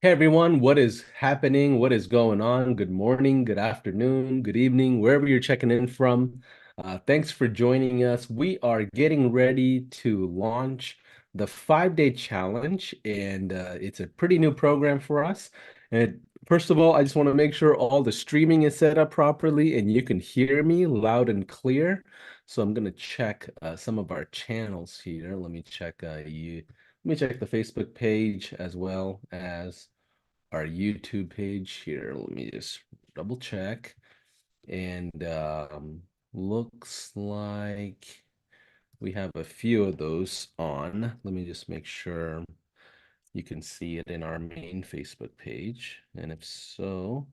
Hey everyone, what is happening? What is going on? Good morning, good afternoon, good evening, wherever you're checking in from. Thanks for joining us. We are getting ready to launch the 5-day challenge, and it's a pretty new program for us. And first of all, I just want to make sure all the streaming is set up properly and you can hear me loud and clear. So I'm going to check some of our channels here. Let me check the Facebook page as well as our YouTube page here. Let me just double check. And looks like we have a few of those on. Let me just make sure you can see it in our main Facebook page. And if so,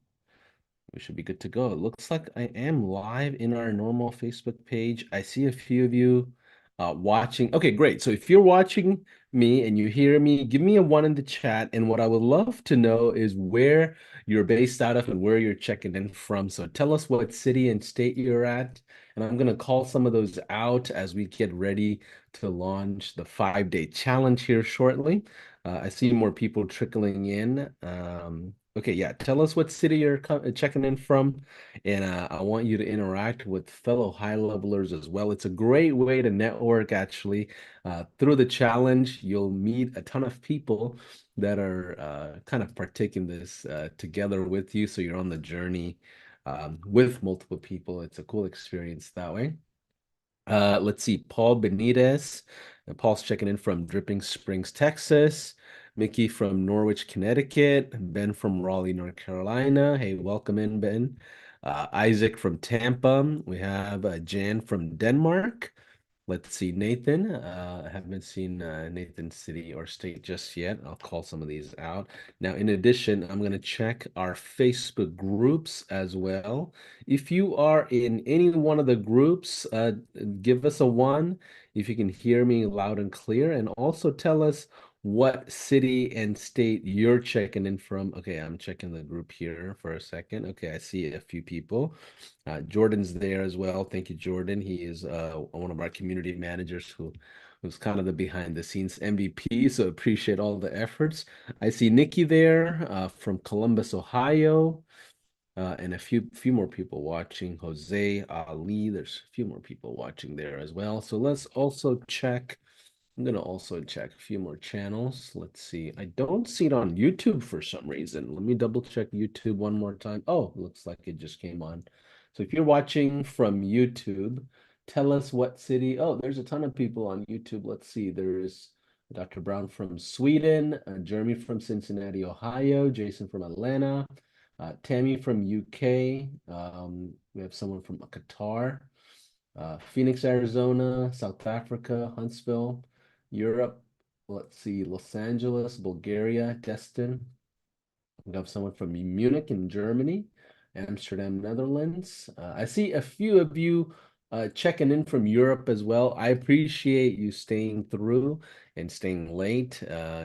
we should be good to go. It looks like I am live in our normal Facebook page. I see a few of you watching. Okay, great. So if you're watching me and you hear me, give me a one in the chat. And what I would love to know is where you're based out of and where you're checking in from. So tell us what city and state you're at. And I'm going to call some of those out as we get ready to launch the 5-day challenge here shortly. I see more people trickling in. Okay, yeah. Tell us what city you're checking in from, and I want you to interact with fellow high levelers as well. It's a great way to network, actually. Through the challenge, you'll meet a ton of people that are kind of partaking this together with you. So you're on the journey with multiple people. It's a cool experience that way. Let's see, Paul Benitez. Paul's checking in from Dripping Springs, Texas. Mickey from Norwich, Connecticut. Ben from Raleigh, North Carolina. Hey, welcome in, Ben. Isaac from Tampa. We have Jan from Denmark. Let's see, Nathan. I haven't seen Nathan City or State just yet. I'll call some of these out. Now, in addition, I'm going to check our Facebook groups as well. If you are in any one of the groups, give us a one if you can hear me loud and clear, and also tell us what city and state you're checking in from. Okay, I'm checking the group here for a second. Okay, I see a few people. Jordan's there as well. Thank you, Jordan. He is one of our community managers who's kind of the behind the scenes MVP. So appreciate all the efforts. I see Nikki there from Columbus, Ohio, and a few more people watching. Jose Ali, there's a few more people watching there as well. So let's also check. I'm gonna also check a few more channels. Let's see. I don't see it on YouTube for some reason. Let me double check YouTube one more time. Oh, looks like it just came on. So if you're watching from YouTube, tell us what city. Oh, there's a ton of people on YouTube. Let's see. There's Dr. Brown from Sweden, Jeremy from Cincinnati, Ohio, Jason from Atlanta, Tammy from UK. We have someone from Qatar, Phoenix, Arizona, South Africa, Huntsville. Europe, let's see, Los Angeles, Bulgaria, Destin. We have someone from Munich in Germany, Amsterdam, Netherlands. I see a few of you checking in from Europe as well. I appreciate you staying through and staying late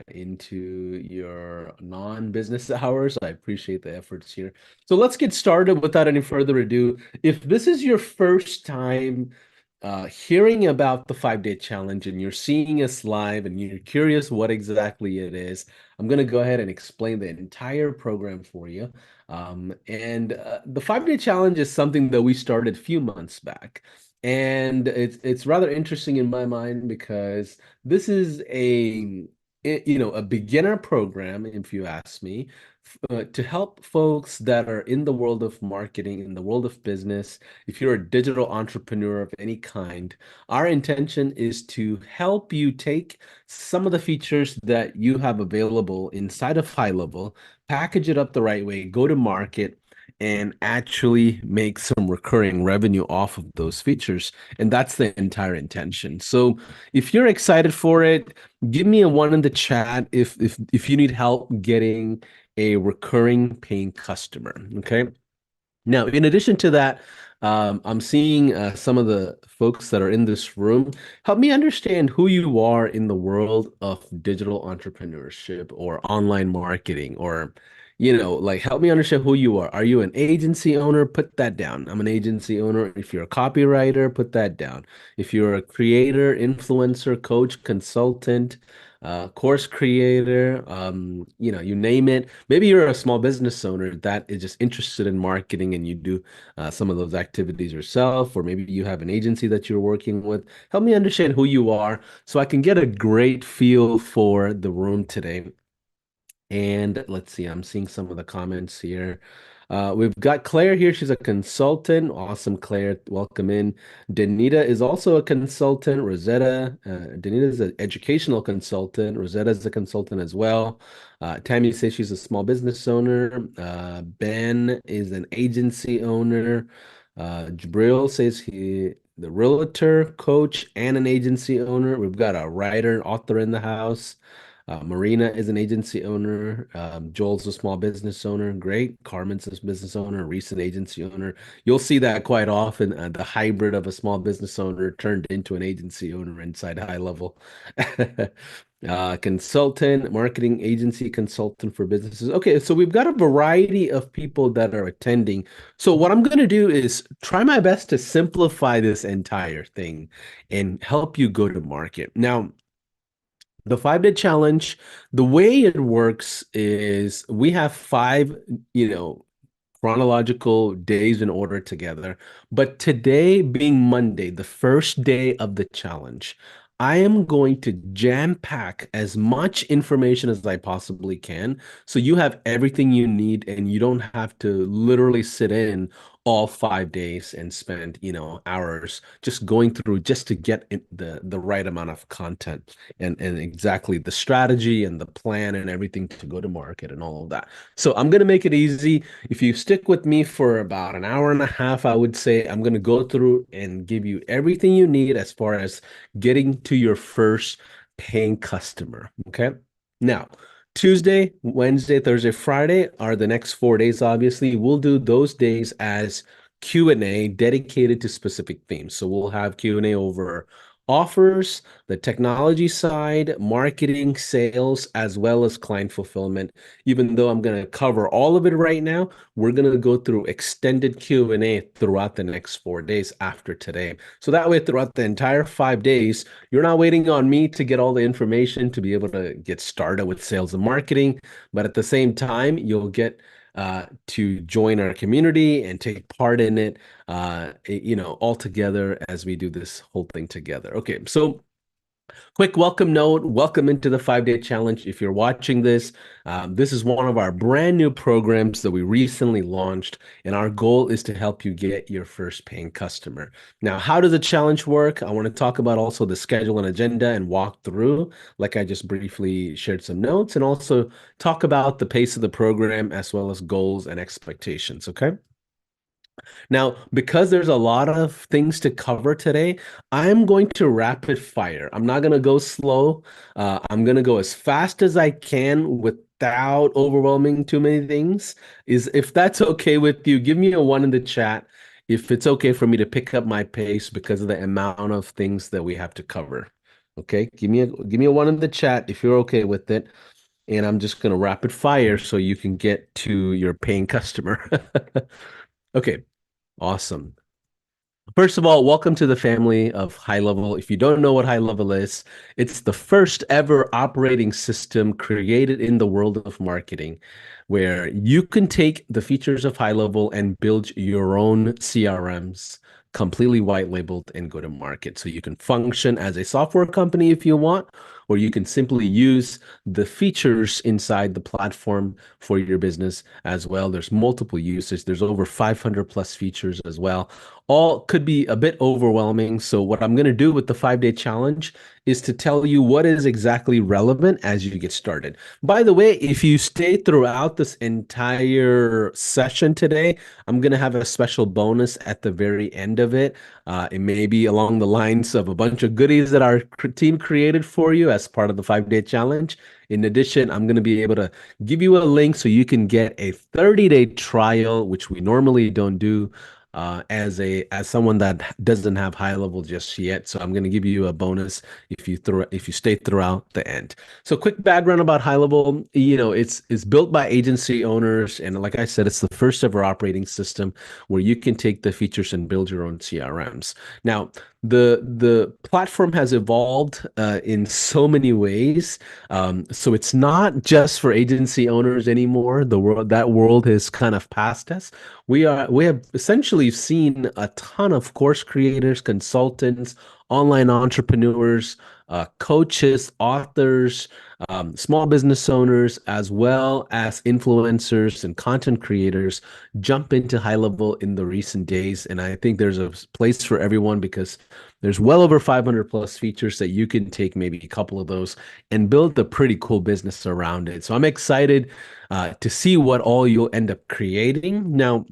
into your non-business hours. I appreciate the efforts here. So let's get started without any further ado. If this is your first time hearing about the 5-day challenge and you're seeing us live and you're curious what exactly it is, I'm going to go ahead and explain the entire program for you. And the 5-day challenge is something that we started a few months back. And it's rather interesting in my mind because this is a beginner program, if you ask me, to help folks that are in the world of marketing, in the world of business. If you're a digital entrepreneur of any kind, our intention is to help you take some of the features that you have available inside of High Level, package it up the right way, go to market, and actually make some recurring revenue off of those features. And that's the entire intention. So if you're excited for it, give me a one in the chat if you need help getting a recurring paying customer. Okay. Now, in addition to that, I'm seeing some of the folks that are in this room. Help me understand who you are in the world of digital entrepreneurship or online marketing, or, like help me understand who you are. Are you an agency owner? Put that down. I'm an agency owner. If you're a copywriter, put that down. If you're a creator, influencer, coach, consultant, course creator, you name it. Maybe you're a small business owner that is just interested in marketing and you do some of those activities yourself, or maybe you have an agency that you're working with. Help me understand who you are so I can get a great feel for the room today. And let's see, I'm seeing some of the comments here. We've got Claire here. She's a consultant. Awesome, Claire. Welcome in. Danita is also a consultant. Danita is an educational consultant. Rosetta is a consultant as well. Tammy says she's a small business owner. Ben is an agency owner. Jabril says the realtor, coach, and an agency owner. We've got a writer, author in the house. Marina is an agency owner. Joel's a small business owner. Great. Carmen's a business owner, recent agency owner. You'll see that quite often, the hybrid of a small business owner turned into an agency owner inside high level. Consultant, marketing agency consultant for businesses. Okay, so we've got a variety of people that are attending. So what I'm going to do is try my best to simplify this entire thing and help you go to market. Now, the 5-day challenge, the way it works is we have five, chronological days in order together. But today being Monday, the first day of the challenge, I am going to jam pack as much information as I possibly can. So you have everything you need and you don't have to literally sit in all 5 days and spend, hours just going through just to get the right amount of content and exactly the strategy and the plan and everything to go to market and all of that. So I'm going to make it easy. If you stick with me for about an hour and a half, I would say I'm going to go through and give you everything you need as far as getting to your first paying customer. Okay. Now, Tuesday, Wednesday, Thursday, Friday are the next 4 days, obviously. We'll do those days as Q&A dedicated to specific themes. So we'll have Q&A over offers, the technology side, marketing, sales, as well as client fulfillment. Even though I'm going to cover all of it right now, we're going to go through extended Q&A throughout the next 4 days after today. So that way, throughout the entire 5 days, you're not waiting on me to get all the information to be able to get started with sales and marketing. But at the same time, you'll get to join our community and take part in it, all together as we do this whole thing together. Okay, so quick welcome note. Welcome into the 5-day challenge. If you're watching this, this is one of our brand new programs that we recently launched, and our goal is to help you get your first paying customer. Now, how does the challenge work? I want to talk about also the schedule and agenda and walk through, like I just briefly shared some notes, and also talk about the pace of the program as well as goals and expectations. Okay. Now, because there's a lot of things to cover today, I'm going to rapid fire. I'm not going to go slow. I'm going to go as fast as I can without overwhelming too many things. If that's okay with you, give me a one in the chat if it's okay for me to pick up my pace because of the amount of things that we have to cover. Okay, give me a one in the chat if you're okay with it. And I'm just going to rapid fire so you can get to your paying customer. Okay. Awesome. First of all, welcome to the family of High Level. If you don't know what High Level is, it's the first ever operating system created in the world of marketing, where you can take the features of High Level and build your own CRMs, completely white labeled and go to market. So you can function as a software company if you want, or you can simply use the features inside the platform for your business as well. There's multiple uses. There's over 500 plus features as well. All could be a bit overwhelming. So what I'm going to do with the 5-day challenge is to tell you what is exactly relevant as you get started. By the way, if you stay throughout this entire session today, I'm going to have a special bonus at the very end of it. It may be along the lines of a bunch of goodies that our team created for you as part of the 5-day challenge. In addition, I'm going to be able to give you a link so you can get a 30-day trial, which we normally don't do as someone that doesn't have High Level just yet. So I'm going to give you a bonus if you stay throughout the end. So quick background about High Level, it's built by agency owners, and like I said, it's the first ever operating system where you can take the features and build your own CRMs. Now, the platform has evolved in so many ways. So it's not just for agency owners anymore. That world has kind of passed us. We have essentially seen a ton of course creators, consultants, online entrepreneurs, coaches, authors, small business owners, as well as influencers and content creators jump into high level in the recent days. And I think there's a place for everyone because there's well over 500 plus features that you can take maybe a couple of those and build a pretty cool business around it. So I'm excited to see what all you'll end up creating. Now,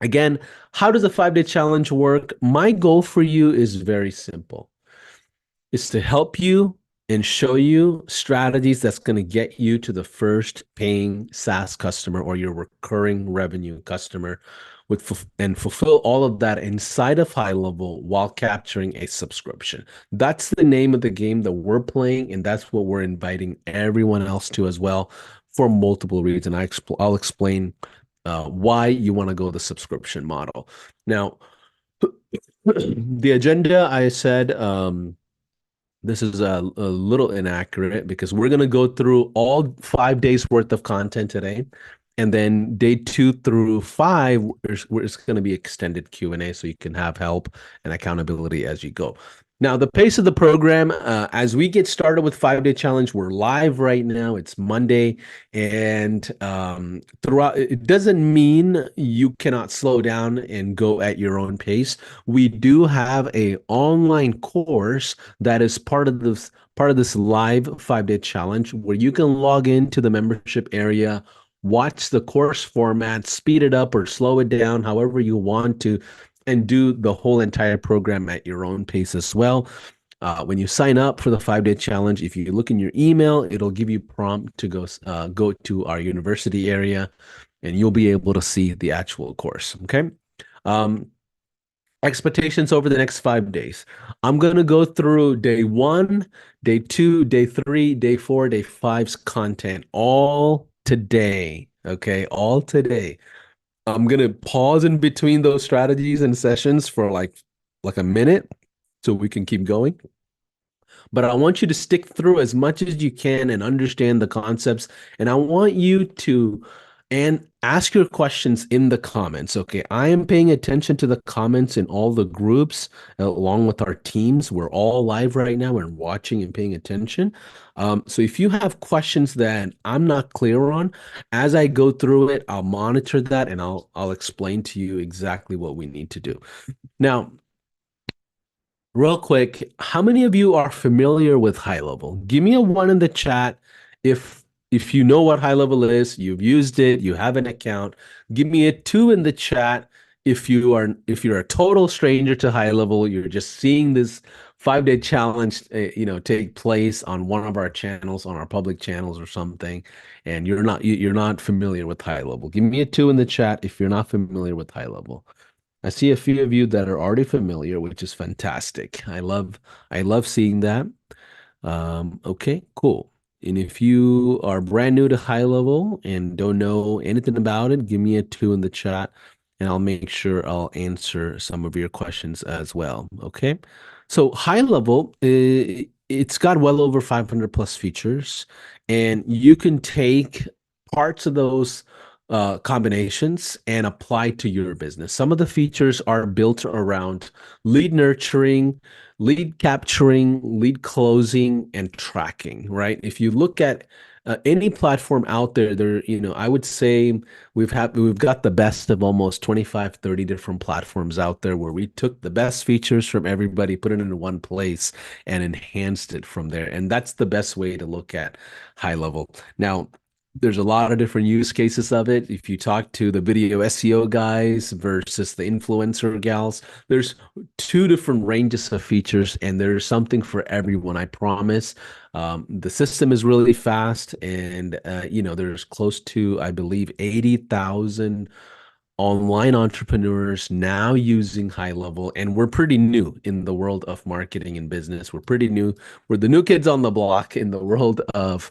again, how does a 5 day challenge work? My goal for you is very simple. It's to help you and show you strategies that's going to get you to the first paying SaaS customer or your recurring revenue customer and fulfill all of that inside of high level while capturing a subscription. That's the name of the game that we're playing, and that's what we're inviting everyone else to as well for multiple reasons. I'll explain why you want to go the subscription model. Now, the agenda I said this is a little inaccurate because we're going to go through all 5 days worth of content today. And then day 2 through 5, it's going to be extended Q&A so you can have help and accountability as you go. Now, the pace of the program, as we get started with 5 day challenge, we're live right now. It's Monday. And throughout, it doesn't mean you cannot slow down and go at your own pace. We do have a online course that is part of this live 5 day challenge where you can log into the membership area, watch the course format, speed it up or slow it down, however you want to, and do the whole entire program at your own pace as well. When you sign up for the 5 day challenge, if you look in your email, it'll give you prompt to go to our university area, and you'll be able to see the actual course. Okay. Um, Expectations over the next 5 days. I'm going to go through day 1, day 2, day 3, day 4, day five's content all today. Okay. All today. I'm going to pause in between those strategies and sessions for like a minute so we can keep going. But I want you to stick through as much as you can and understand the concepts. And I want you to ask your questions in the comments. Okay. I am paying attention to the comments in all the groups along with our teams. We're all live right now and watching and paying attention. So if you have questions that I'm not clear on, as I go through it, I'll monitor that and I'll explain to you exactly what we need to do. Now, real quick, how many of you are familiar with high level? Give me a one in the chat if you know what high level is, you've used it, you have an account. Give me a two in the chat if you're a total stranger to high level, you're just seeing this 5 day challenge take place on one of our channels, on our public channels or something, and you're not familiar with high level. Give me a two in the chat if you're not familiar with high level. I see a few of you that are already familiar, which is fantastic. I love seeing that. Okay, cool. And if you are brand new to high level and don't know anything about it, give me a two in the chat and I'll make sure I'll answer some of your questions as well. Okay. So high level, it's got well over 500 plus features, and you can take parts of those combinations and apply to your business. Some of the features are built around lead nurturing, lead capturing, lead closing, and tracking, right? If you look at any platform out there, I would say we've got the best of almost 25, 30 different platforms out there where we took the best features from everybody, put it into one place, and enhanced it from there. And that's the best way to look at high level. Now, there's a lot of different use cases of it. If you talk to the video SEO guys versus the influencer gals, there's two different ranges of features, and there's something for everyone, I promise. The system is really fast, and there's close to, I believe, 80,000 online entrepreneurs now using high level, and we're pretty new in the world of marketing and business. We're pretty new. We're the new kids on the block in the world of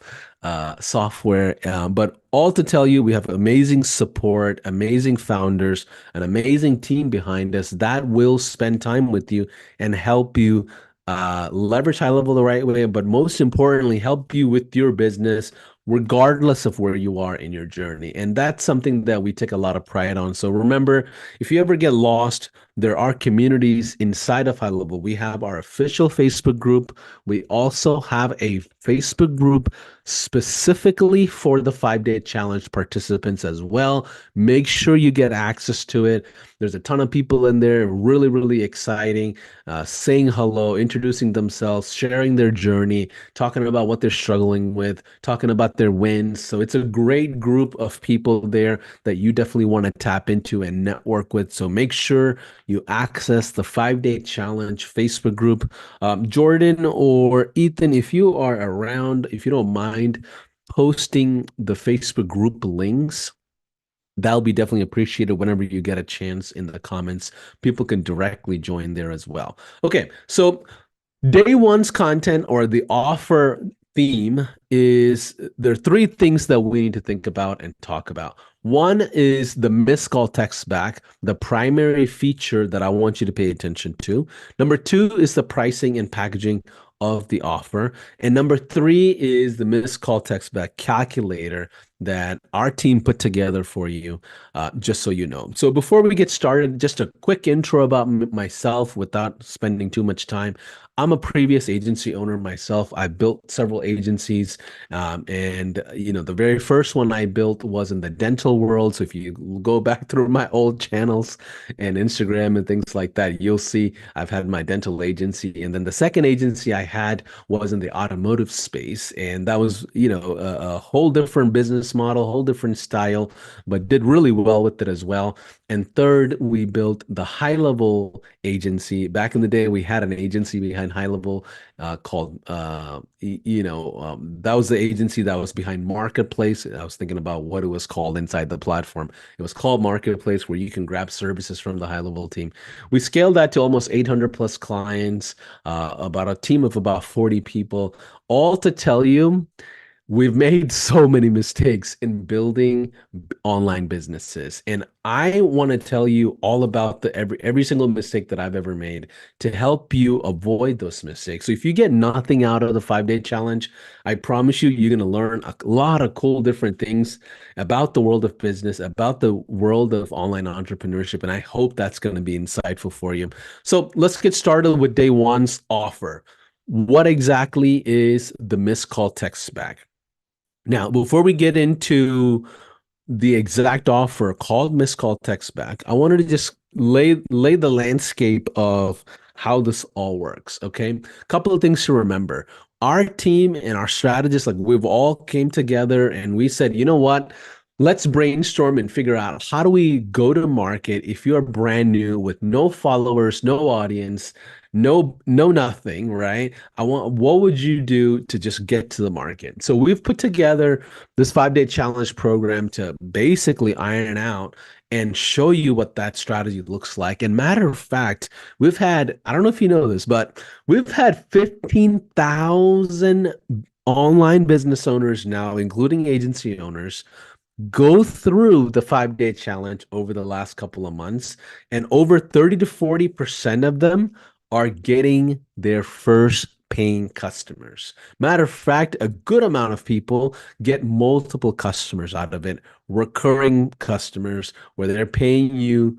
software. But all to tell you, we have amazing support, amazing founders, an amazing team behind us that will spend time with you and help you leverage high level the right way, but most importantly, help you with your business regardless of where you are in your journey. And that's something that we take a lot of pride on. So remember, if you ever get lost, there are communities inside of High Level. We have our official Facebook group. We also have a Facebook group specifically for the 5 Day Challenge participants as well. Make sure you get access to it. There's a ton of people in there, really, really exciting, saying hello, introducing themselves, sharing their journey, talking about what they're struggling with, talking about their wins. So it's a great group of people there that you definitely want to tap into and network with. So make sure you access the 5 Day Challenge Facebook group. Jordan or Ethan, if you are around, if you don't mind posting the Facebook group links, that'll be definitely appreciated whenever you get a chance in the comments. People can directly join there as well. Okay, so day one's content or the offer theme is there are three things that we need to think about and talk about. One is the missed call text back, the primary feature that I want you to pay attention to. Number two is the pricing and packaging of the offer. And number three is the missed call text back calculator that our team put together for you, just so you know. So before we get started, just a quick intro about myself without spending too much time. I'm a previous agency owner myself. I built several agencies, and the very first one I built was in the dental world. So if you go back through my old channels and Instagram and things like that, you'll see I've had my dental agency. And then the second agency I had was in the automotive space, and that was a whole different business model, whole different style, but did really well with it as well. And third, we built the high level agency. Back in the day, we had an agency behind high level called, that was the agency that was behind Marketplace. I was thinking about what it was called inside the platform. It was called Marketplace, where you can grab services from the high level team. We scaled that to almost 800 plus clients, about a team of about 40 people, all to tell you we've made so many mistakes in building online businesses, and I want to tell you all about the every single mistake that I've ever made to help you avoid those mistakes. So if you get nothing out of the 5 Day Challenge, I promise you, you're going to learn a lot of cool different things about the world of business, about the world of online entrepreneurship, and I hope that's going to be insightful for you. So let's get started with day one's offer. What exactly is the missed call text back? Now, before we get into the exact offer called missed call text back, I wanted to just lay the landscape of how this all works. Okay, a couple of things to remember. Our team and our strategists, like we've all came together and we said, you know what? Let's brainstorm and figure out how do we go to market if you're brand new with no followers, no audience, no nothing, right? What would you do to just get to the market? So we've put together this 5 Day Challenge program to basically iron out and show you what that strategy looks like. And matter of fact, we've had, I don't know if you know this, but we've had 15,000 online business owners now, including agency owners, go through the 5 Day Challenge over the last couple of months, and over 30 to 40% of them are getting their first paying customers. Matter of fact, a good amount of people get multiple customers out of it, recurring customers where they're paying you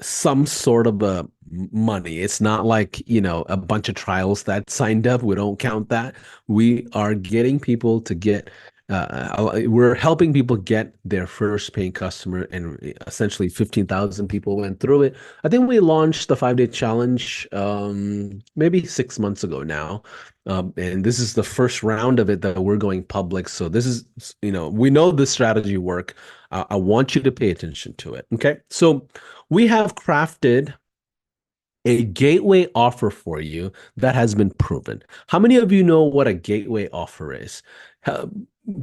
some sort of a money. It's not like, a bunch of trials that signed up. We don't count that. We are getting people to get, we're helping people get their first paying customer, and essentially 15,000 people went through it. I think we launched the 5 Day Challenge maybe 6 months ago now. And this is the first round of it that we're going public. So this is, we know this strategy work. I want you to pay attention to it. Okay. So we have crafted a gateway offer for you that has been proven. How many of you know what a gateway offer is? Uh,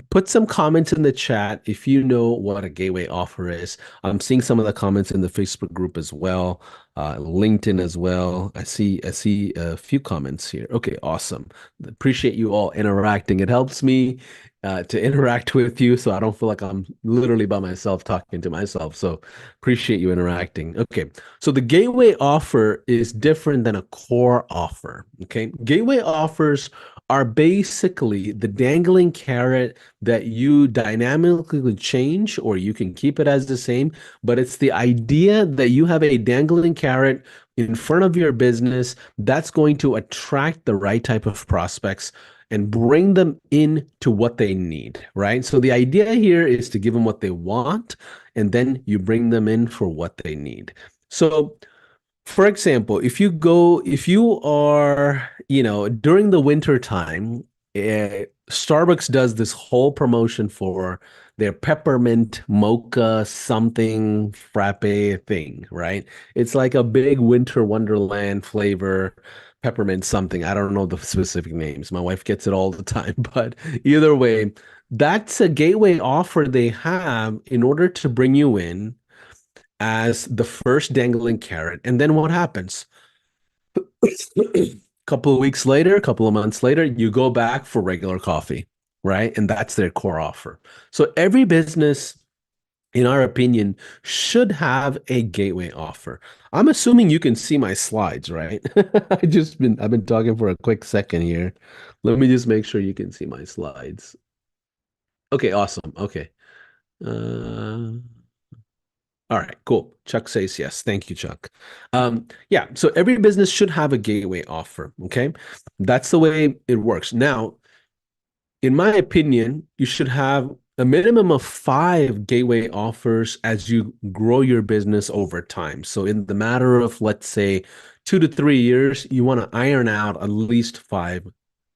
Put some comments in the chat if you know what a gateway offer is. I'm seeing some of the comments in the Facebook group as well, LinkedIn as well. I see a few comments here. Okay, awesome. Appreciate you all interacting. It helps me to interact with you, so I don't feel like I'm literally by myself talking to myself. So appreciate you interacting. Okay, so the gateway offer is different than a core offer. Okay, gateway offers are basically the dangling carrot that you dynamically change, or you can keep it as the same. But it's the idea that you have a dangling carrot in front of your business that's going to attract the right type of prospects and bring them in to what they need, right? So the idea here is to give them what they want, and then you bring them in for what they need. So for example, if you are, during the winter time, Starbucks does this whole promotion for their peppermint mocha something frappe thing, right? It's like a big winter wonderland flavor, peppermint something. I don't know the specific names. My wife gets it all the time, but either way, that's a gateway offer they have in order to bring you in as the first dangling carrot. And then what happens? A couple of weeks later, a couple of months later, you go back for regular coffee, right? And that's their core offer. So every business, in our opinion, should have a gateway offer. I'm assuming you can see my slides, right? I've been talking for a quick second here. Let me just make sure you can see my slides. Okay, awesome. Okay. Uh, All right, cool. Chuck says yes. Thank you, Chuck. Yeah, so every business should have a gateway offer. Okay. That's the way it works. Now, in my opinion, you should have a minimum of five gateway offers as you grow your business over time. So, in the matter of, let's say, 2 to 3 years, you want to iron out at least five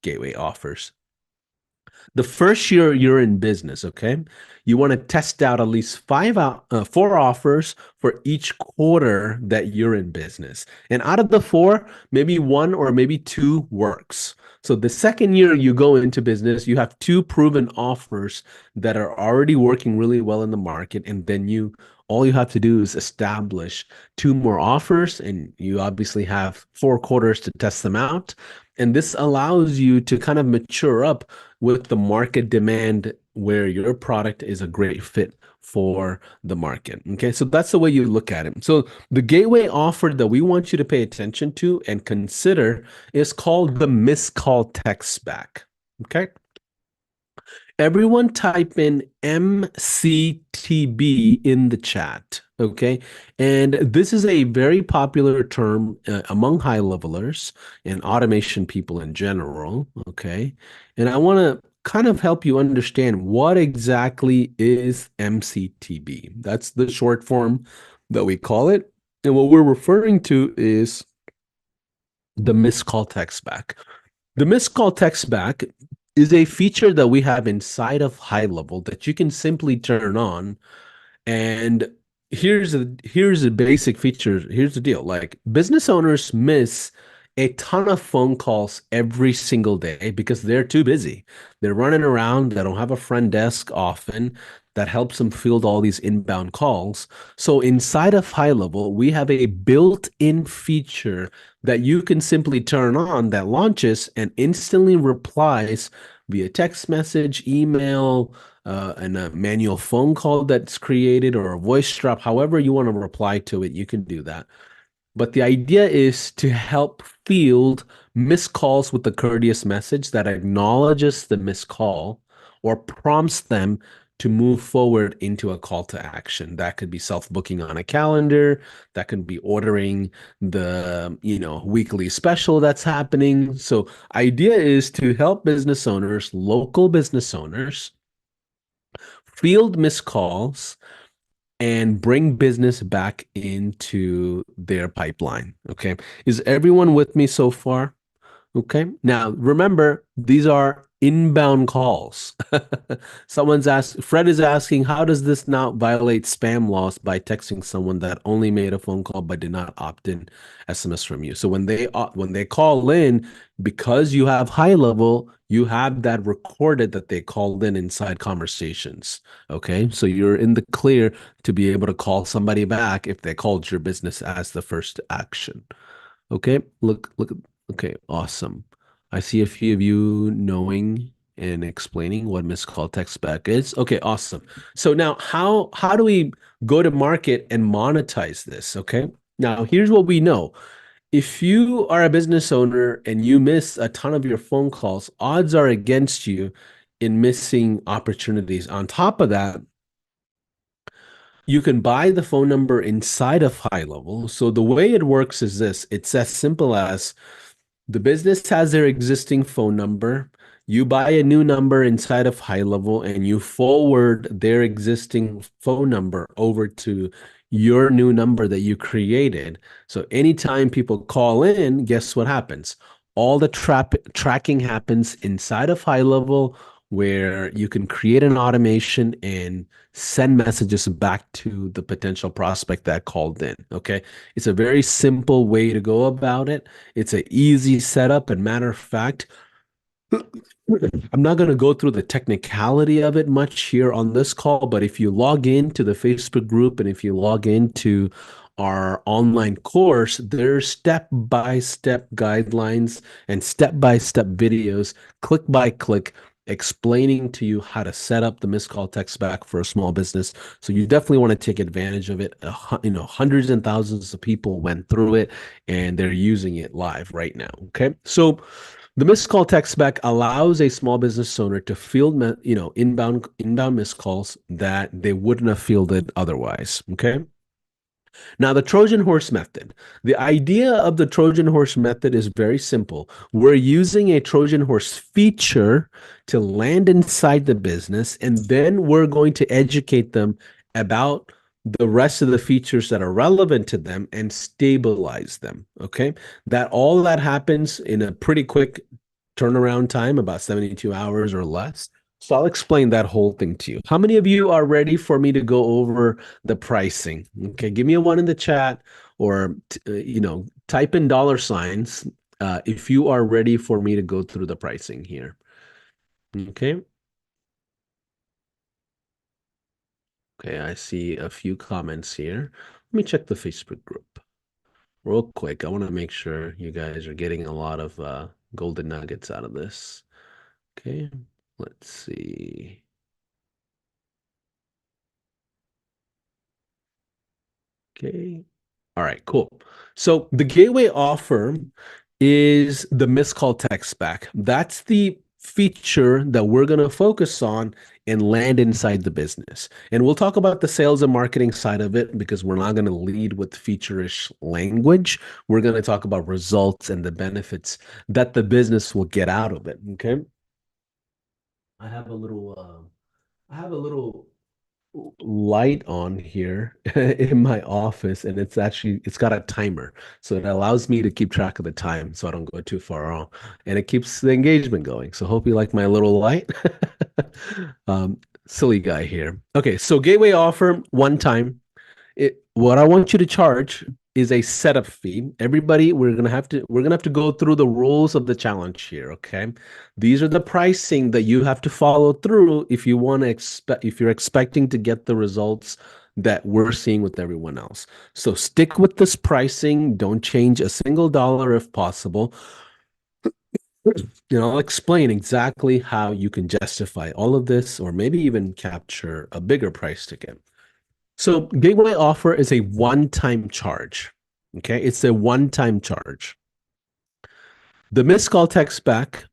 gateway offers. The first year you're in business, okay, you want to test out at least four offers for each quarter that you're in business. And out of the four, maybe one or maybe two works. So the second year you go into business, you have two proven offers that are already working really well in the market. And then all you have to do is establish two more offers, and you obviously have 4 quarters to test them out. And this allows you to kind of mature up with the market demand where your product is a great fit for the market. Okay, so that's the way you look at it. So the gateway offer that we want you to pay attention to and consider is called the missed call text back. Okay. Everyone type in MCTB in the chat, okay? And this is a very popular term among high levelers and automation people in general, okay? And I want to kind of help you understand what exactly is MCTB. That's the short form that we call it. And what we're referring to is the missed call text back. The missed call text back is a feature that we have inside of high level that you can simply turn on. And here's a basic feature. Here's the deal. Like, business owners miss a ton of phone calls every single day because they're too busy. They're running around. They don't have a front desk often that helps them field all these inbound calls. So inside of high level, we have a built-in feature that you can simply turn on that launches and instantly replies via text message, email, and a manual phone call that's created, or a voice drop. However you want to reply to it, you can do that. But the idea is to help field missed calls with a courteous message that acknowledges the missed call or prompts them to move forward into a call to action. That could be self-booking on a calendar, that could be ordering the, weekly special that's happening. So idea is to help business owners, local business owners, field missed calls and bring business back into their pipeline. Okay. Is everyone with me so far? Okay. Now, remember, these are inbound calls. Fred is asking, how does this not violate spam laws by texting someone that only made a phone call but did not opt in SMS from you? So when they call in, because you have high level, you have that recorded that they called in inside conversations. Okay. So you're in the clear to be able to call somebody back if they called your business as the first action. Okay, look. Okay, awesome. I see a few of you knowing and explaining what missed call text back is. Okay, awesome. So now, how do we go to market and monetize this? Okay, now here's what we know. If you are a business owner and you miss a ton of your phone calls, odds are against you in missing opportunities. On top of that, you can buy the phone number inside of High Level. So the way it works is this: it's as simple as the business has their existing phone number. You buy a new number inside of High Level and you forward their existing phone number over to your new number that you created. So anytime people call in, guess what happens? All the tracking happens inside of High Level where you can create an automation and send messages back to the potential prospect that called in. Okay. It's a very simple way to go about it. It's an easy setup. And matter of fact, I'm not going to go through the technicality of it much here on this call, but if you log into the Facebook group and if you log into our online course, there's step-by-step guidelines and step-by-step videos, click by click, explaining to you how to set up the missed call text back for a small business. So you definitely want to take advantage of it. Hundreds and thousands of people went through it and they're using it live right now. Okay. So the missed call text back allows a small business owner to field, inbound missed calls that they wouldn't have fielded otherwise. Okay. Now, the Trojan horse method. The idea of the Trojan horse method is very simple. We're using a Trojan horse feature to land inside the business, and then we're going to educate them about the rest of the features that are relevant to them and stabilize them. Okay. That all that happens in a pretty quick turnaround time, about 72 hours or less. So I'll explain that whole thing to you. How many of you are ready for me to go over the pricing? Okay, give me a one in the chat or type in dollar signs if you are ready for me to go through the pricing here. Okay. Okay, I see a few comments here. Let me check the Facebook group real quick. I want to make sure you guys are getting a lot of golden nuggets out of this. Okay, let's see. Okay. All right, cool. So the gateway offer is the missed call text back. That's the feature that we're going to focus on and land inside the business. And we'll talk about the sales and marketing side of it because we're not going to lead with feature-ish language. We're going to talk about results and the benefits that the business will get out of it. Okay. I have a little I have a little light on here in my office and it's got a timer, so it allows me to keep track of the time so I don't go too far wrong, and it keeps the engagement going. So hope you like my little light. um Silly guy here. Okay, so gateway offer one time. What I want you to charge is a setup fee. Everybody, we're gonna have to go through the rules of the challenge here. Okay, these are the pricing that you have to follow through if you want to expect if you're expecting to get the results that we're seeing with everyone else. So stick with this pricing. Don't change a single dollar if possible. I'll explain exactly how you can justify all of this, or maybe even capture a bigger price ticket. So gateway offer is a one-time charge. Okay, it's a one-time charge. The missed call text back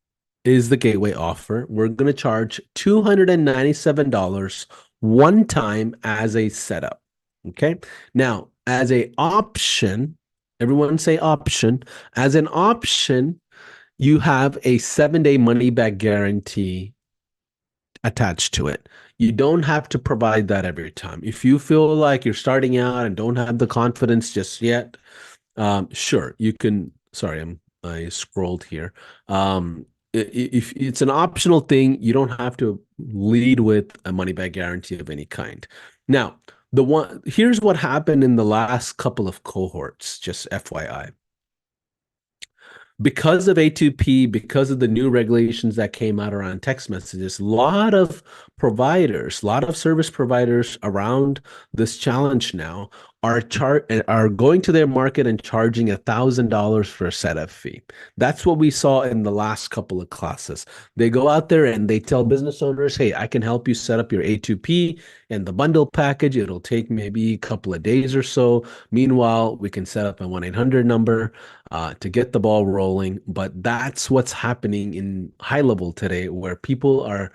is the gateway offer. We're going to charge $297 one time as a setup. Okay. Now, as a option, everyone say option. As an option, you have a 7-day money back guarantee attached to it. You don't have to provide that every time. If you feel like you're starting out and don't have the confidence just yet, sure, you can. Sorry, I'm I scrolled here. If it's an optional thing, you don't have to lead with a money back guarantee of any kind. Now, the one here's what happened in the last couple of cohorts, just FYI, because of A2P, because of the new regulations that came out around text messages, a lot of providers, a lot of service providers around this challenge now are going to their market and charging $1,000 for a setup fee. That's what we saw in the last couple of classes. They go out there and they tell business owners, "Hey, I can help you set up your A2P and the bundle package. It'll take maybe a couple of days or so. Meanwhile, we can set up a 1-800 number to get the ball rolling." But that's what's happening in high level today, where people are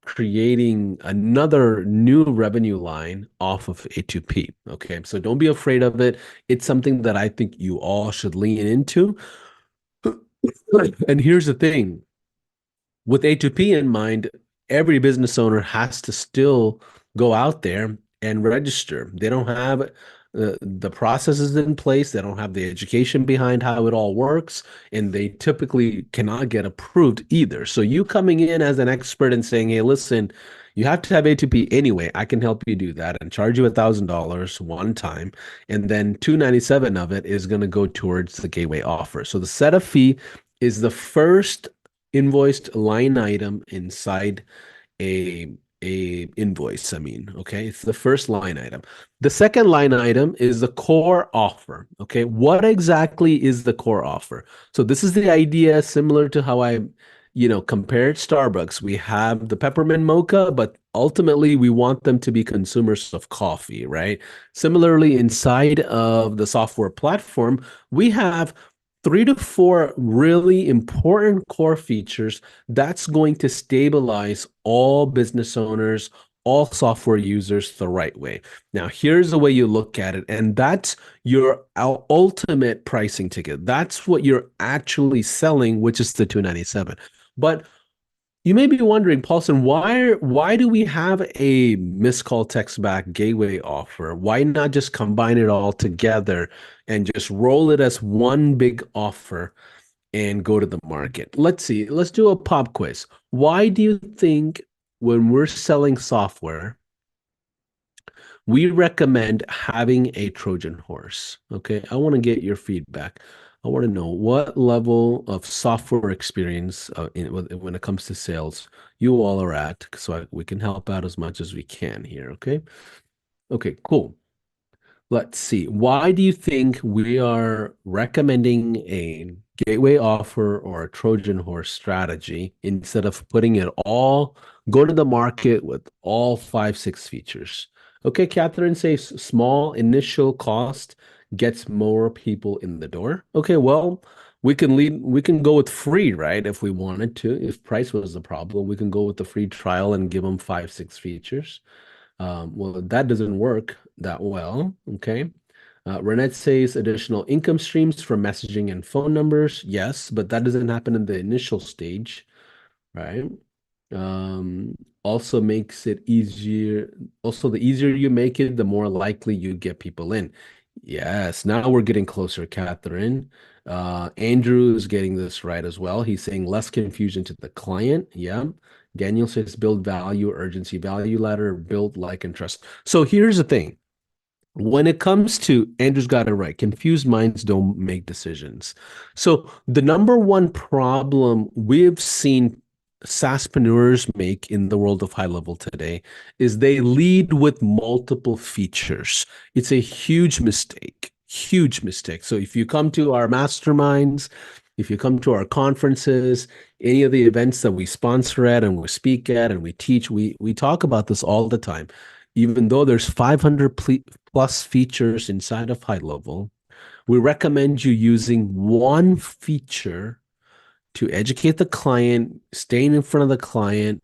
creating another new revenue line off of A2P. Okay, so don't be afraid of it. It's something that I think you all should lean into. And here's the thing, with A2P in mind, every business owner has to still go out there and register. They don't have the processes in place, they don't have the education behind how it all works, and they typically cannot get approved either. So, you coming in as an expert and saying, "Hey, listen, you have to have A2P anyway. I can help you do that and charge you $1,000 one time. And then 297 of it is going to go towards the gateway offer." So, the setup fee is the first invoiced line item inside a invoice. I mean, okay, it's the first line item. The second line item is the core offer. Okay, what exactly is the core offer? So this is the idea similar to how compared Starbucks. We have the peppermint mocha, but ultimately we want them to be consumers of coffee, right? Similarly, inside of the software platform, we have 3 to 4 really important core features that's going to stabilize all business owners, all software users the right way. Now, here's the way you look at it, and that's your ultimate pricing ticket. That's what you're actually selling, which is the 297. But you may be wondering, Paulson, why do we have a missed call text back gateway offer? Why not just combine it all together and just roll it as one big offer and go to the market? Let's see. Let's do a pop quiz. Why do you think when we're selling software, we recommend having a Trojan horse? Okay, I want to get your feedback. I want to know what level of software experience when it comes to sales you all are at, so we can help out as much as we can here. Okay. Okay, cool. Let's see. Why do you think we are recommending a gateway offer or a Trojan horse strategy instead of putting it all, go to the market with all five, six features? Okay, Catherine says small initial cost gets more people in the door. Okay, well, we can go with free, right? If we wanted to, if price was the problem, we can go with the free trial and give them five, six features. Well, that doesn't work that well. Okay. Renette says additional income streams from messaging and phone numbers. Yes, but that doesn't happen in the initial stage, right? Um, Also makes it easier. Also, the easier you make it, the more likely you get people in. Yes, now we're getting closer, Catherine. Andrew is getting this right as well. He's saying less confusion to the client. Yeah. Daniel says build value, urgency, value ladder, build like and trust. So here's the thing. When it comes to Andrew's got it right, confused minds don't make decisions. So the number one problem we've seen SaaSpreneurs make in the world of high level today is they lead with multiple features. It's a huge mistake, huge mistake. So if you come to our masterminds, if you come to our conferences, any of the events that we sponsor at and we speak at and we teach, we talk about this all the time. Even though there's 500 plus features inside of high level, we recommend you using one feature to educate the client, staying in front of the client,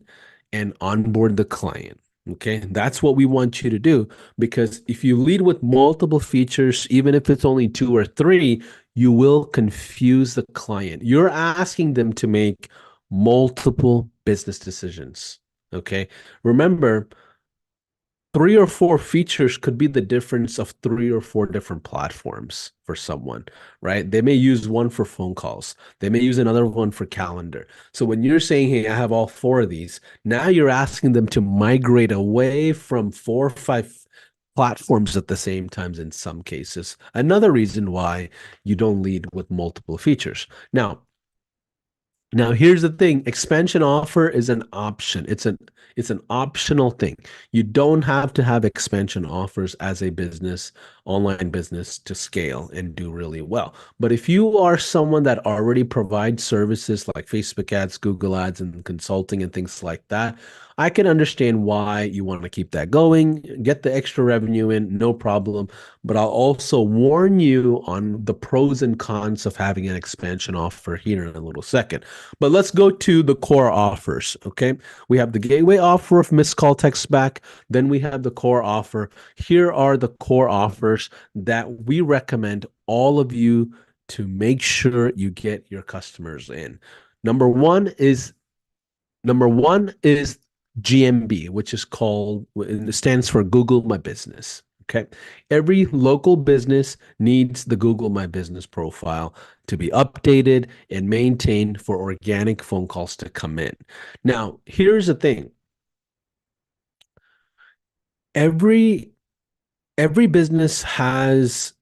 and onboard the client. Okay, that's what we want you to do, because if you lead with multiple features, even if it's only two or three, you will confuse the client. You're asking them to make multiple business decisions. Okay, remember, three or four features could be the difference of three or four different platforms for someone, right? They may use one for phone calls. They may use another one for calendar. So when you're saying, hey, I have all four of these, now you're asking them to migrate away from four or five platforms at the same time in some cases. Another reason why you don't lead with multiple features. Now here's the thing, expansion offer is an option. It's an optional thing. You don't have to have expansion offers as a business, online business to scale and do really well. But if you are someone that already provides services like Facebook ads, Google ads, and consulting and things like that, I can understand why you want to keep that going, get the extra revenue in, no problem. But I'll also warn you on the pros and cons of having an expansion offer here in a little second. But let's go to the core offers. Okay. We have the gateway offer of missed call text back. Then we have the core offer. Here are the core offers that we recommend all of you to make sure you get your customers in. Number one is Number one is GMB, which is called, it stands for Google My Business. Okay. Every local business needs the Google My Business profile to be updated and maintained for organic phone calls to come in. Now, here's the thing. Every every business has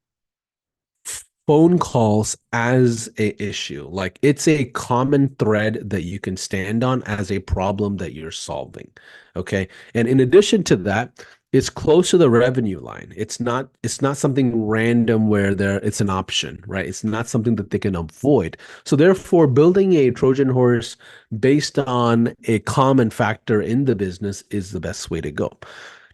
phone calls as a issue. Like it's a common thread that you can stand on as a problem that you're solving. Okay. And in addition to that, it's close to the revenue line. It's not something random where it's an option, right? It's not something that they can avoid. So therefore, building a Trojan horse based on a common factor in the business is the best way to go.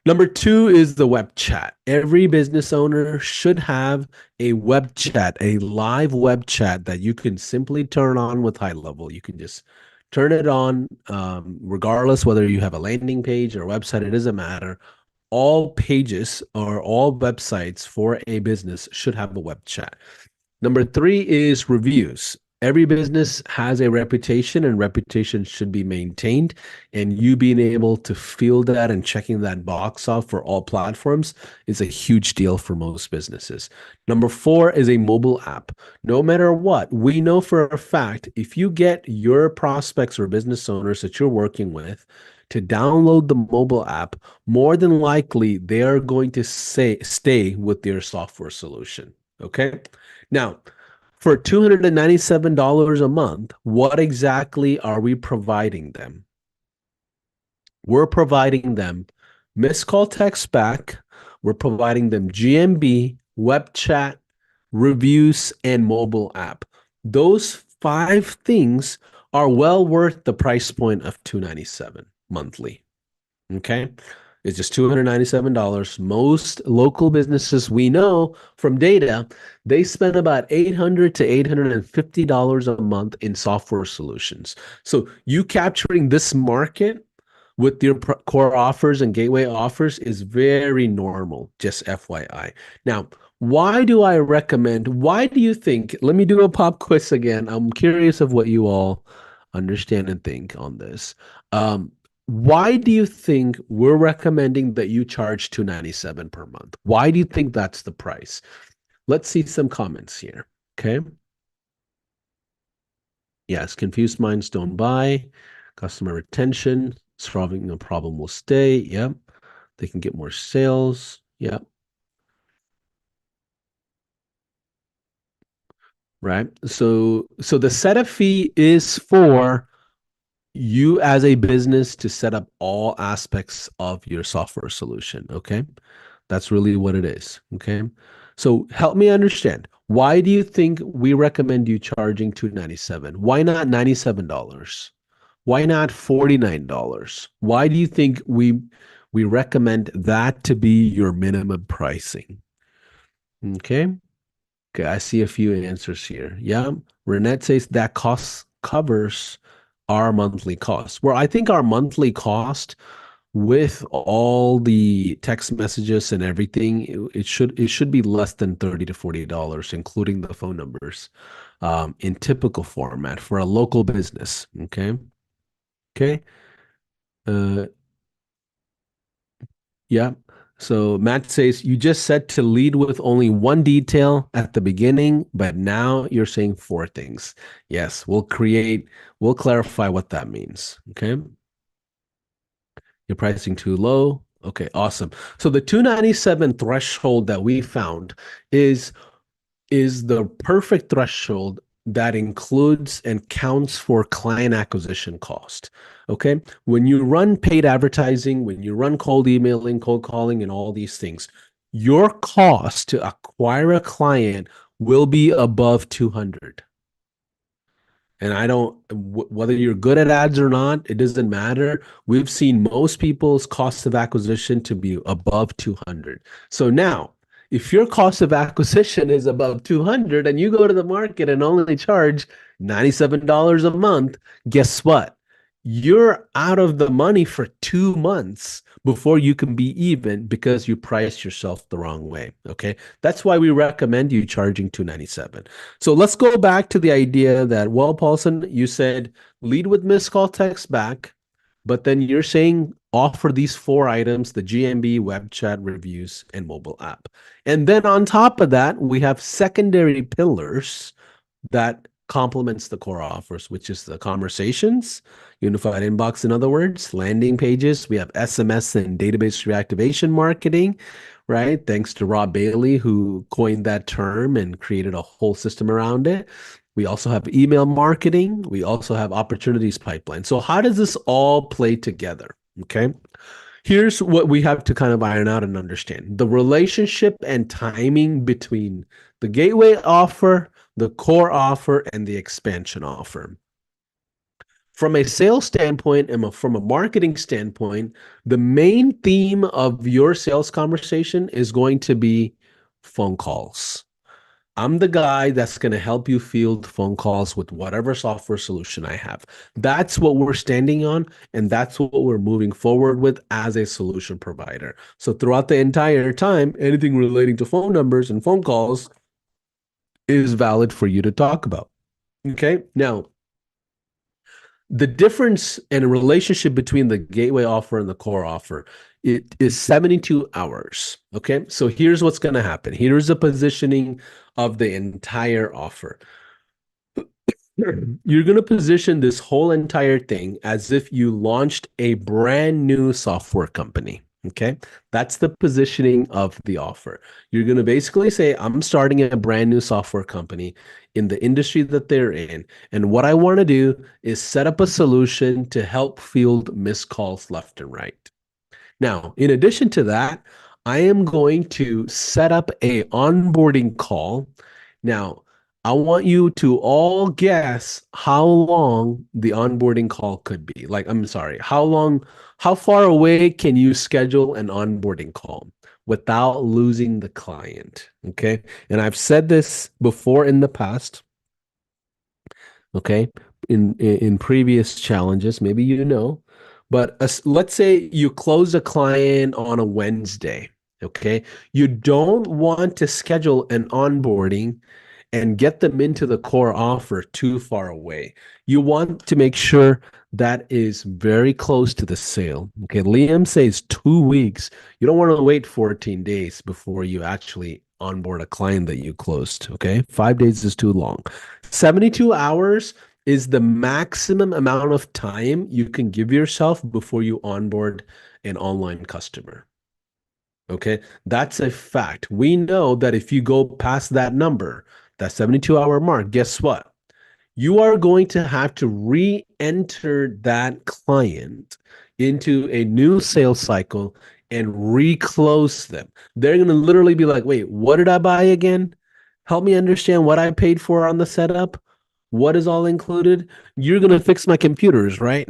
Number two is the web chat. Every business owner should have a web chat, a live web chat that you can simply turn on with high level. You can just turn it on, regardless whether you have a landing page or a website, it doesn't matter. All pages or all websites for a business should have a web chat. Number three is reviews. Every business has a reputation, and reputation should be maintained. And you being able to feel that and checking that box off for all platforms is a huge deal for most businesses. Number four is a mobile app. No matter what, we know for a fact if you get your prospects or business owners that you're working with to download the mobile app, more than likely they are going to stay with your software solution. Okay. Now, for $297 a month, what exactly are we providing them? We're providing them missed call text back. We're providing them GMB, web chat, reviews, and mobile app. Those five things are well worth the price point of $297 monthly. Okay. It's just $297. Most local businesses we know from data, they spend about $800 to $850 a month in software solutions. So you capturing this market with your core offers and gateway offers is very normal, just FYI. Now, why do you think, let me do a pop quiz again. I'm curious of what you all understand and think on this. Why do you think we're recommending that you charge $297 per month? Why do you think that's the price? Let's see some comments here. Okay. Yes, confused minds don't buy. Customer retention, solving the problem will stay. Yep. They can get more sales. Yep. Right. So the setup fee is for you as a business to set up all aspects of your software solution. Okay. That's really what it is. Okay. So help me understand. Why do you think we recommend you charging $297? Why not $97? Why not $49? Why do you think we recommend that to be your minimum pricing? Okay. Okay, I see a few answers here. Yeah. Renette says that cost covers our monthly cost. Where I think our monthly cost with all the text messages and everything, it should be less than $30 to $40, including the phone numbers, in typical format for a local business. Okay. Okay. Uh, yeah. So Matt says you just said to lead with only one detail at the beginning, but now you're saying four things. Yes, we'll clarify what that means. Okay. You're pricing too low. Okay, awesome. So the 297 threshold that we found is is the perfect threshold that includes and counts for client acquisition cost. Okay. When you run paid advertising, when you run cold emailing, cold calling, and all these things, your cost to acquire a client will be above 200. And I don't, whether you're good at ads or not, it doesn't matter. We've seen most people's cost of acquisition to be above 200. So now, if your cost of acquisition is above 200 and you go to the market and only charge $97 a month, guess what? You're out of the money for 2 months before you can be even because you priced yourself the wrong way. Okay. That's why we recommend you charging 297. So let's go back to the idea that, well, Paulson, you said lead with missed call text back, but then you're saying offer these four items, the GMB, web chat, reviews, and mobile app. And then on top of that, we have secondary pillars that complements the core offers, which is the conversations, unified inbox, in other words, landing pages. We have SMS and database reactivation marketing, right? Thanks to Rob Bailey, who coined that term and created a whole system around it. We also have email marketing. We also have opportunities pipeline. So how does this all play together? Okay. Here's what we have to kind of iron out and understand: the relationship and timing between the gateway offer, the core offer, and the expansion offer. From a sales standpoint and from a marketing standpoint, the main theme of your sales conversation is going to be phone calls. I'm the guy that's going to help you field phone calls with whatever software solution I have. That's what we're standing on, and that's what we're moving forward with as a solution provider. So throughout the entire time, anything relating to phone numbers and phone calls is valid for you to talk about. Okay. Now, the difference and relationship between the gateway offer and the core offer, it is 72 hours. Okay. So here's what's going to happen. Here's the positioning of the entire offer. You're going to position this whole entire thing as if you launched a brand new software company. Okay. That's the positioning of the offer. You're going to basically say, I'm starting a brand new software company in the industry that they're in. And what I want to do is set up a solution to help field missed calls left and right. Now, in addition to that, I am going to set up a onboarding call. Now, I want you to all guess how long the onboarding call could be. Like, I'm sorry, how far away can you schedule an onboarding call without losing the client? Okay. And I've said this before in the past. Okay. In previous challenges, maybe you know, but let's say you close a client on a Wednesday. Okay. You don't want to schedule an onboarding and get them into the core offer too far away. You want to make sure that is very close to the sale. Okay. Liam says 2 weeks. You don't want to wait 14 days before you actually onboard a client that you closed. Okay. 5 days is too long. 72 hours is the maximum amount of time you can give yourself before you onboard an online customer. Okay. That's a fact. We know that if you go past that number, that 72-hour mark, guess what? You are going to have to re-enter that client into a new sales cycle and re-close them. They're going to literally be like, wait, what did I buy again? Help me understand what I paid for on the setup. What is all included? You're going to fix my computers, right?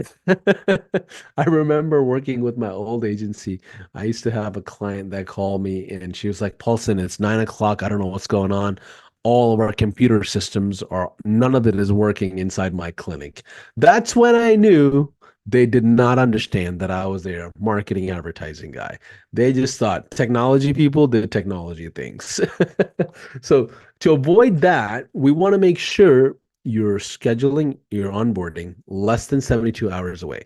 I remember working with my old agency. I used to have a client that called me and she was like, Paulson, it's 9 o'clock. I don't know what's going on. All of our computer systems are, none of it is working inside my clinic. That's when I knew they did not understand that I was their marketing advertising guy. They just thought technology people did technology things. So to avoid that, we want to make sure you're scheduling your onboarding less than 72 hours away.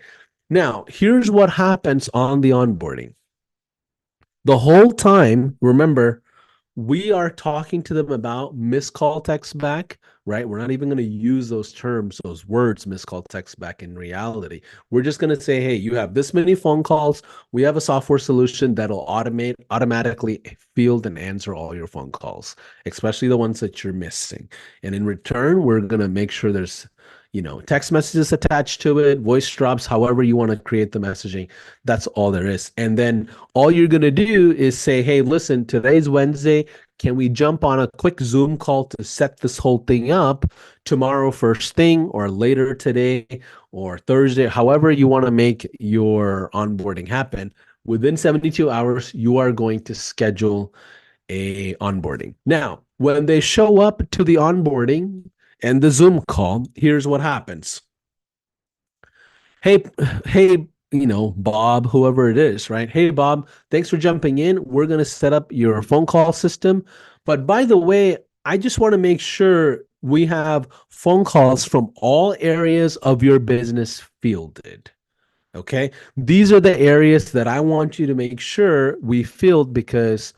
Now, here's what happens on the onboarding. The whole time, remember, we are talking to them about missed call text back, right? We're not even going to use those terms, those words, missed call text back in reality. We're just going to say, hey, you have this many phone calls. We have a software solution that'll automatically field and answer all your phone calls, especially the ones that you're missing. And in return, we're going to make sure there's, text messages attached to it, voice drops, however you want to create the messaging. That's all there is. And then all you're going to do is say, hey, listen, today's Wednesday. Can we jump on a quick Zoom call to set this whole thing up tomorrow, first thing, or later today, or Thursday, however you want to make your onboarding happen? Within 72 hours, you are going to schedule a onboarding. Now, when they show up to the onboarding and the Zoom call, here's what happens. Hey, hey, Bob, whoever it is, right? Hey, Bob, thanks for jumping in. We're going to set up your phone call system. But by the way, I just want to make sure we have phone calls from all areas of your business fielded. Okay. These are the areas that I want you to make sure we field because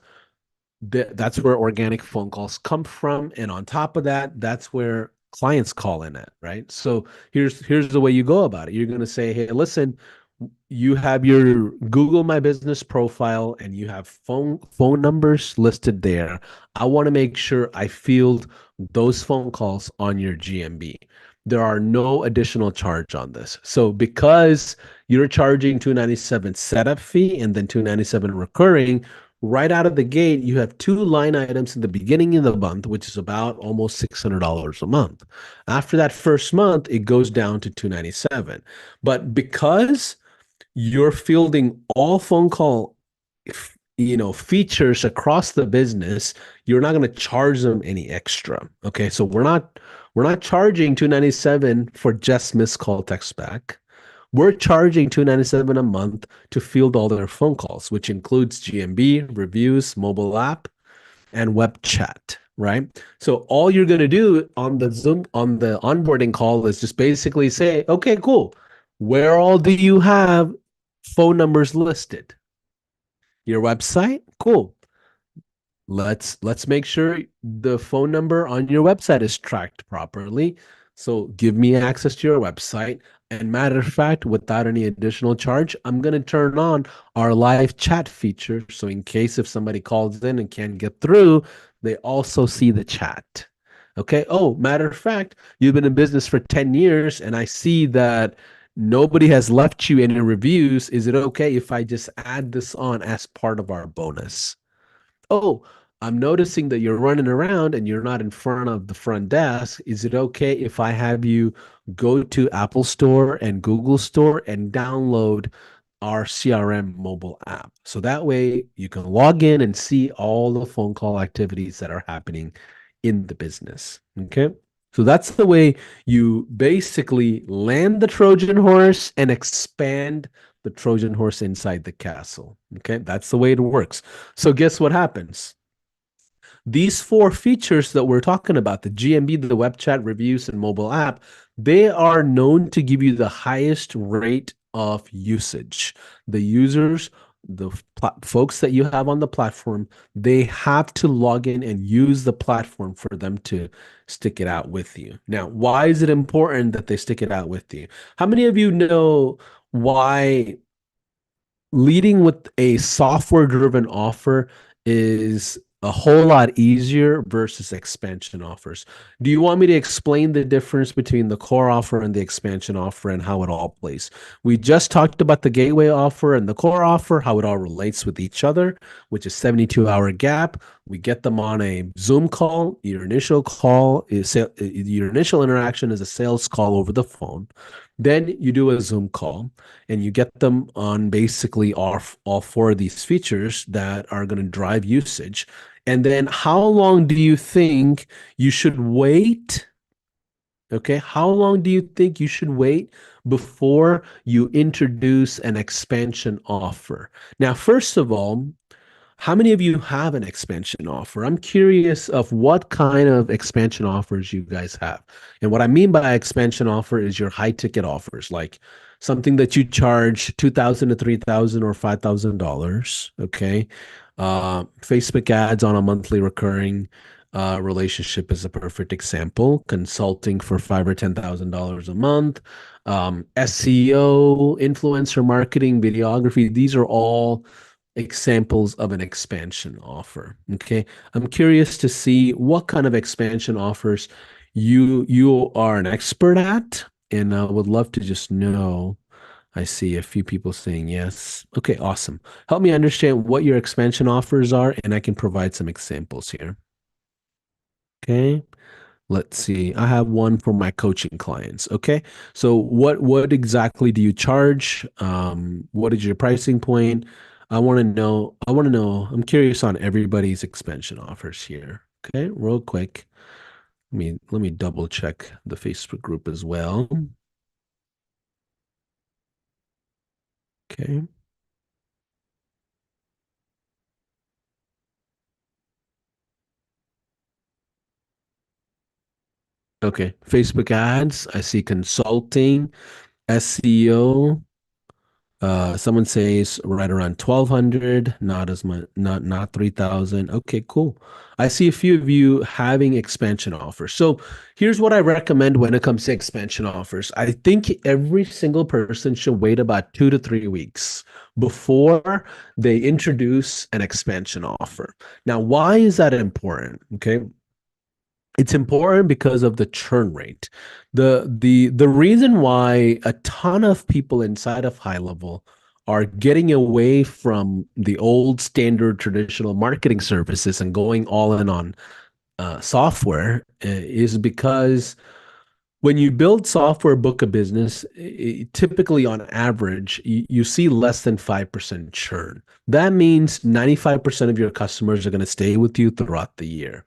that's where organic phone calls come from. And on top of that, that's where clients call in at, right? So here's the way you go about it. You're going to say, hey, listen, you have your Google My Business profile and you have phone numbers listed there. I want to make sure I field those phone calls on your GMB. There are no additional charge on this. So because you're charging 297 setup fee and then 297 recurring, right out of the gate, you have two line items in the beginning of the month, which is about almost $600 a month. After that first month, it goes down to 297. But because you're fielding all phone call features across the business, you're not going to charge them any extra. Okay, so we're not charging 297 for just missed call text back. We're charging 297 a month to field all their phone calls, which includes GMB, reviews, mobile app, and web chat, right? So all you're going to do on the Zoom, on the onboarding call is just basically say, okay, cool. Where all do you have phone numbers listed? Your website? Cool. Let's make sure the phone number on your website is tracked properly. So give me access to your website. And matter of fact, without any additional charge, I'm going to turn on our live chat feature. So in case if somebody calls in and can't get through, they also see the chat. Okay. Oh, matter of fact, you've been in business for 10 years and I see that nobody has left you any reviews. Is it okay if I just add this on as part of our bonus? Oh, I'm noticing that you're running around and you're not in front of the front desk. Is it okay if I have you go to Apple Store and Google Store and download our CRM mobile app? So that way you can log in and see all the phone call activities that are happening in the business. Okay. So that's the way you basically land the Trojan horse and expand the Trojan horse inside the castle. Okay. That's the way it works. So guess what happens? These four features that we're talking about, the GMB, the web chat, reviews, and mobile app, they are known to give you the highest rate of usage. The users, the folks that you have on the platform, they have to log in and use the platform for them to stick it out with you. Now, why is it important that they stick it out with you? How many of you know why leading with a software driven offer is a whole lot easier versus expansion offers? Do you want me to explain the difference between the core offer and the expansion offer and how it all plays? We just talked about the gateway offer and the core offer, how it all relates with each other, which is 72-hour gap. We get them on a Zoom call. Your initial call is your initial interaction is a sales call over the phone. Then you do a Zoom call and you get them on basically all four of these features that are going to drive usage. And then how long do you think you should wait? Okay, how long do you think you should wait before you introduce an expansion offer? Now, first of all, how many of you have an expansion offer? I'm curious of what kind of expansion offers you guys have. And what I mean by expansion offer is your high ticket offers, like something that you charge 2,000 to 3,000 or $5,000. Okay. Facebook ads on a monthly recurring relationship is a perfect example. Consulting for five or $10,000 a month, SEO, influencer marketing, videography. These are all examples of an expansion offer. Okay. I'm curious to see what kind of expansion offers you are an expert at, and I would love to just know. I see a few people saying yes. Okay, awesome. Help me understand what your expansion offers are, and I can provide some examples here. Okay. Let's see. I have one for my coaching clients. Okay. So what exactly do you charge? What is your pricing point? I want to know. I'm curious on everybody's expansion offers here. Okay, real quick. Let me double check the Facebook group as well. Okay. Okay. Facebook ads. I see consulting, SEO. Someone says right around 1,200, not as much, not 3,000. Okay, cool. I see a few of you having expansion offers. So here's what I recommend when it comes to expansion offers. I think every single person should wait about 2 to 3 weeks before they introduce an expansion offer. Now, why is that important? Okay, it's important because of the churn rate. The reason why a ton of people inside of high level are getting away from the old standard traditional marketing services and going all in on software is because when you build software book of business, typically on average, you see less than 5% churn. That means 95% of your customers are going to stay with you throughout the year.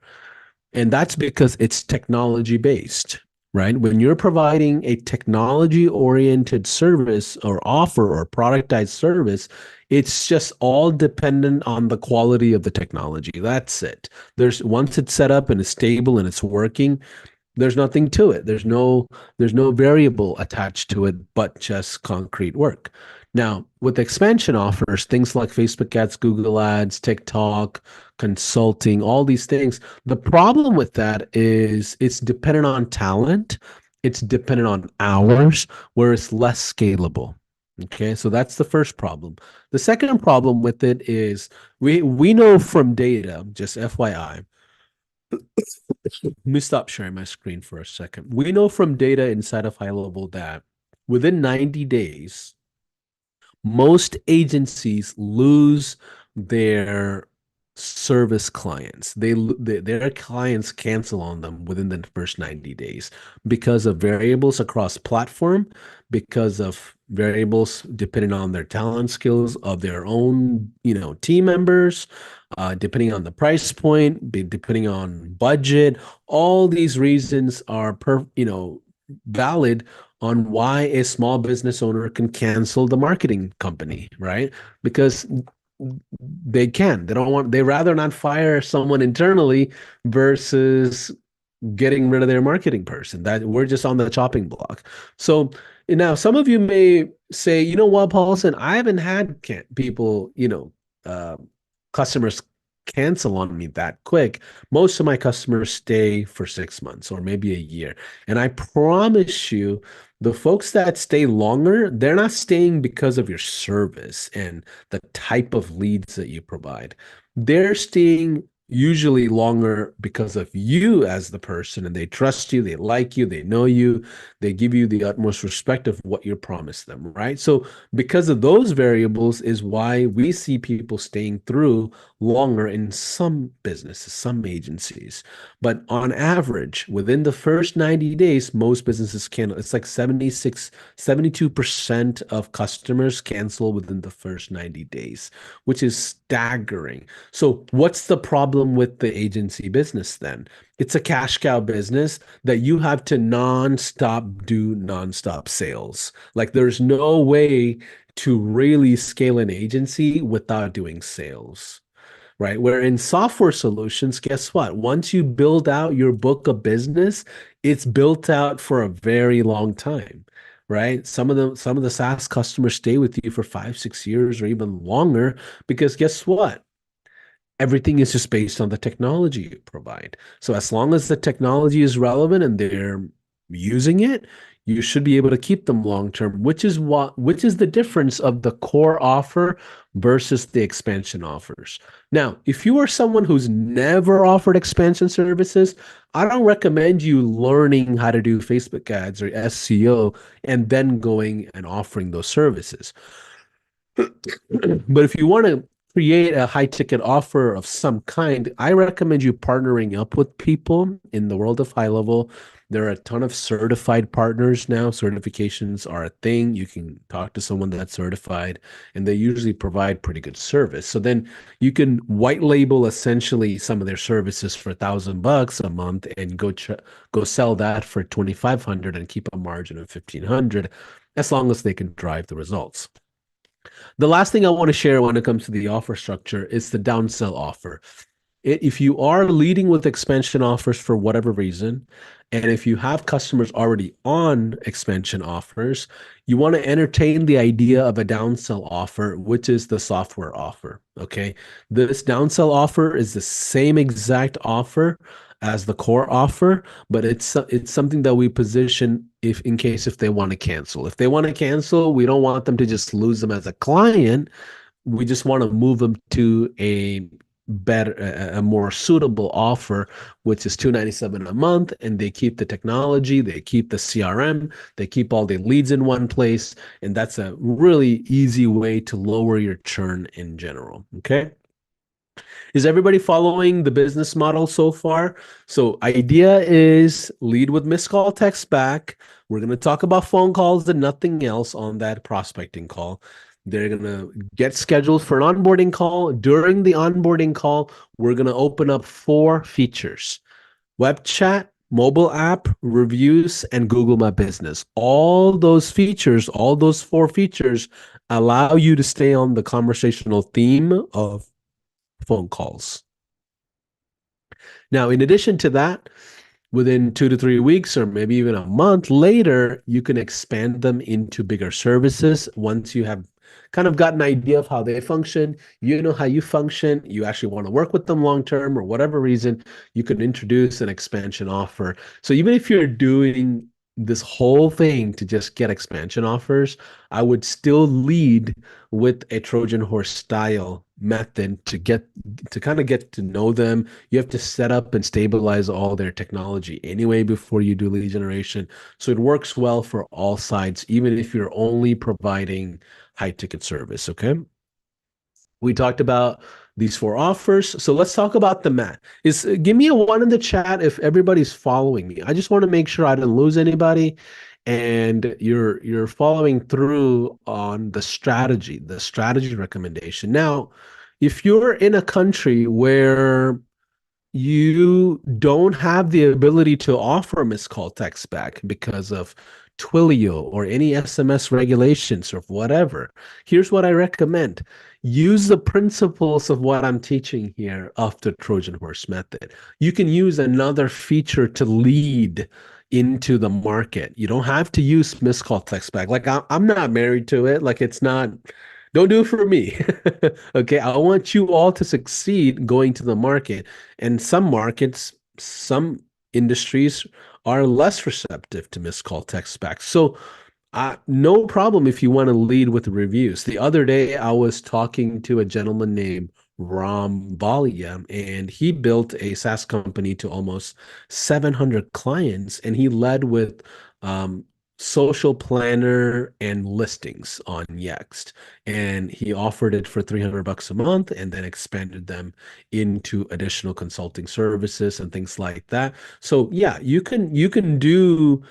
And that's because it's technology based, right? When you're providing a technology oriented service or offer or productized service, it's just all dependent on the quality of the technology. That's it. There's once it's set up and it's stable and it's working, there's nothing to it. There's no variable attached to it but just concrete work. Now, with expansion offers, things like Facebook ads, Google ads, TikTok, consulting, all these things, the problem with that is it's dependent on talent, it's dependent on hours, where it's less scalable. Okay, so that's the first problem. The second problem with it is we know from data, just FYI, let me stop sharing my screen for a second. We know from data inside of high level that within 90 days, most agencies lose their service clients. Their clients cancel on them within the first 90 days because of variables across platform, because of variables depending on their talent skills of their own, team members, depending on the price point, depending on budget. All these reasons are valid on why a small business owner can cancel the marketing company, right? Because they can. They rather not fire someone internally versus getting rid of their marketing person. That we're just on the chopping block. So now some of you may say, you know what, Paulson, I haven't had people, customers cancel on me that quick. Most of my customers stay for 6 months or maybe a year. And I promise you, the folks that stay longer, they're not staying because of your service and the type of leads that you provide. They're staying usually longer because of you as the person, and they trust you, they like you, they know you, they give you the utmost respect of what you promised them, right? So because of those variables is why we see people staying through longer in some businesses, some agencies. But on average, within the first 90 days, most businesses can, it's like 72% of customers cancel within the first 90 days, which is staggering. So what's the problem with the agency business then? It's a cash cow business that you have to do nonstop sales. Like there's no way to really scale an agency without doing sales, right? Where in software solutions, guess what? Once you build out your book of business, it's built out for a very long time, right? Some of the SaaS customers stay with you for 5, 6 years or even longer because guess what? Everything is just based on the technology you provide. So as long as the technology is relevant and they're using it, you should be able to keep them long term, which is the difference of the core offer versus the expansion offers. Now, if you are someone who's never offered expansion services, I don't recommend you learning how to do Facebook ads or SEO and then going and offering those services. But if you want to create a high ticket offer of some kind, I recommend you partnering up with people in the world of high level. There are a ton of certified partners now. Certifications are a thing. You can talk to someone that's certified, and they usually provide pretty good service. So then you can white label essentially some of their services for $1,000 a month and go sell that for 2,500 and keep a margin of 1,500 as long as they can drive the results. The last thing I want to share when it comes to the offer structure is the downsell offer. If you are leading with expansion offers for whatever reason, and if you have customers already on expansion offers, you want to entertain the idea of a downsell offer, which is the software offer. Okay. This downsell offer is the same exact offer as the core offer, but it's something that we position if in case if they want to cancel. If they want to cancel, we don't want them to just lose them as a client. We just want to move them to a more suitable offer, which is 297 a month, and they keep the technology, they keep the CRM, they keep all the leads in one place, and that's a really easy way to lower your churn in general. Okay. Is everybody following the business model so far? So idea is lead with missed call, text back. We're going to talk about phone calls and nothing else on that prospecting call. They're going to get scheduled for an onboarding call. During the onboarding call, we're going to open up 4 features: web chat, mobile app, reviews, and Google My Business. All those features, all those 4 features allow you to stay on the conversational theme of phone calls. Now, in addition to that, within 2 to 3 weeks or maybe even a month later, you can expand them into bigger services. Once you have kind of got an idea of how they function, you know how you function, you actually want to work with them long term or whatever reason, you can introduce an expansion offer. So even if you're doing this whole thing to just get expansion offers, I would still lead with a Trojan horse style method to kind of get to know them. You have to set up and stabilize all their technology anyway before you do lead generation. So it works well for all sides, even if you're only providing high ticket service. Okay. We talked about these 4 offers. So let's talk about the math. Give me a 1 in the chat if everybody's following me. I just want to make sure I didn't lose anybody and you're following through on the strategy recommendation. Now, if you're in a country where you don't have the ability to offer a missed call text back because of Twilio or any SMS regulations or whatever, here's what I recommend. Use the principles of what I'm teaching here of the Trojan horse method. You can use another feature to lead into the market. You don't have to use missed call text back. Like I'm not married to it. Like it's not, don't do it for me. Okay. I want you all to succeed going to the market. And some markets, some industries are less receptive to missed call text back. So no problem if you want to lead with reviews. The other day, I was talking to a gentleman named Ram Valia, and he built a SaaS company to almost 700 clients, and he led with social planner and listings on Yext. And he offered it for $300 a month and then expanded them into additional consulting services and things like that. So yeah, you can do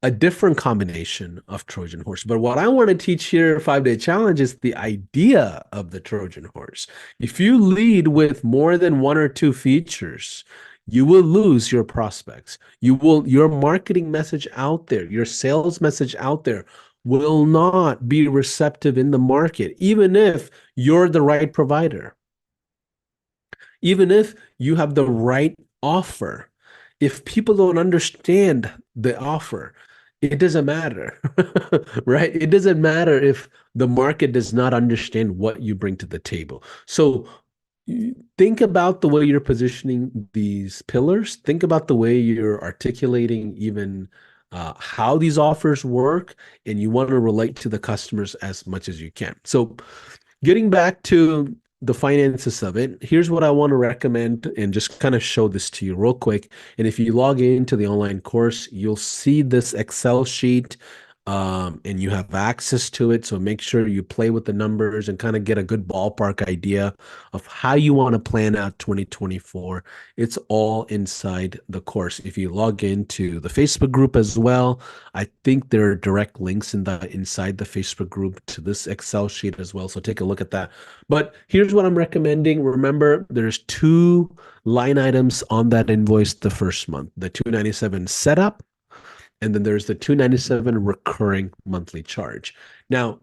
a different combination of Trojan horse. But what I want to teach here, 5 Day Challenge, is the idea of the Trojan horse. If you lead with more than 1 or 2 features, you will lose your prospects. Your marketing message out there, your sales message out there will not be receptive in the market, even if you're the right provider, even if you have the right offer. If people don't understand the offer, it doesn't matter, right? It doesn't matter if the market does not understand what you bring to the table. So think about the way you're positioning these pillars. Think about the way you're articulating even how these offers work, and you want to relate to the customers as much as you can. So getting back to the finances of it, here's what I want to recommend and just kind of show this to you real quick. And if you log into the online course, you'll see this Excel sheet and you have access to it. So make sure you play with the numbers and kind of get a good ballpark idea of how you want to plan out 2024. It's all inside the course. If you log into the Facebook group as well, I think there are direct links inside the Facebook group to this Excel sheet as well. So take a look at that. But here's what I'm recommending. Remember, there's two line items on that invoice the first month, the 297 setup, and then there's the 297 recurring monthly charge. Now,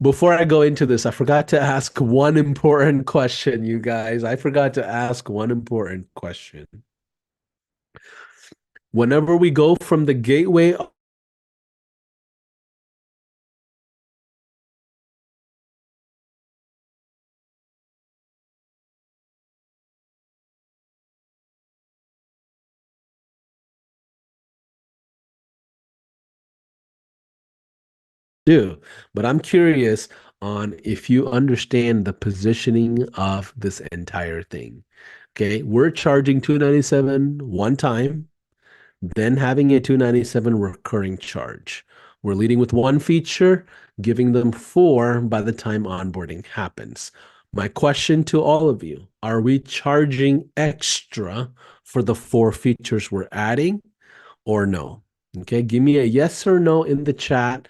before I go into this, I forgot to ask one important question, you guys. I forgot to ask one important question. Whenever we go from the gateway do, but I'm curious on if you understand the positioning of this entire thing. Okay, we're charging 297 one time, then having a 297 recurring charge. We're leading with one feature, giving them four by the time onboarding happens. My question to all of you, are we charging extra for the four features we're adding or no? Okay, give me a yes or no in the chat,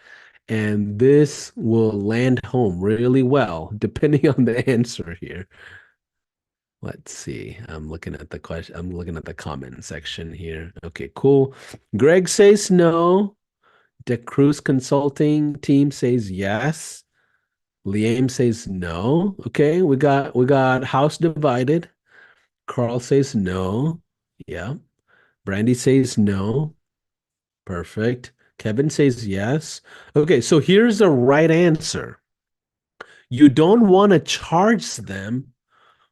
and this will land home really well, depending on the answer here. Let's see. I'm looking at the question. I'm looking at the comment section here. Okay, cool. Greg says no. The Cruise Consulting team says yes. Liam says no. Okay, we got house divided. Carl says no. Yeah. Brandy says no. Perfect. Kevin says yes. Okay, so here's the right answer. You don't want to charge them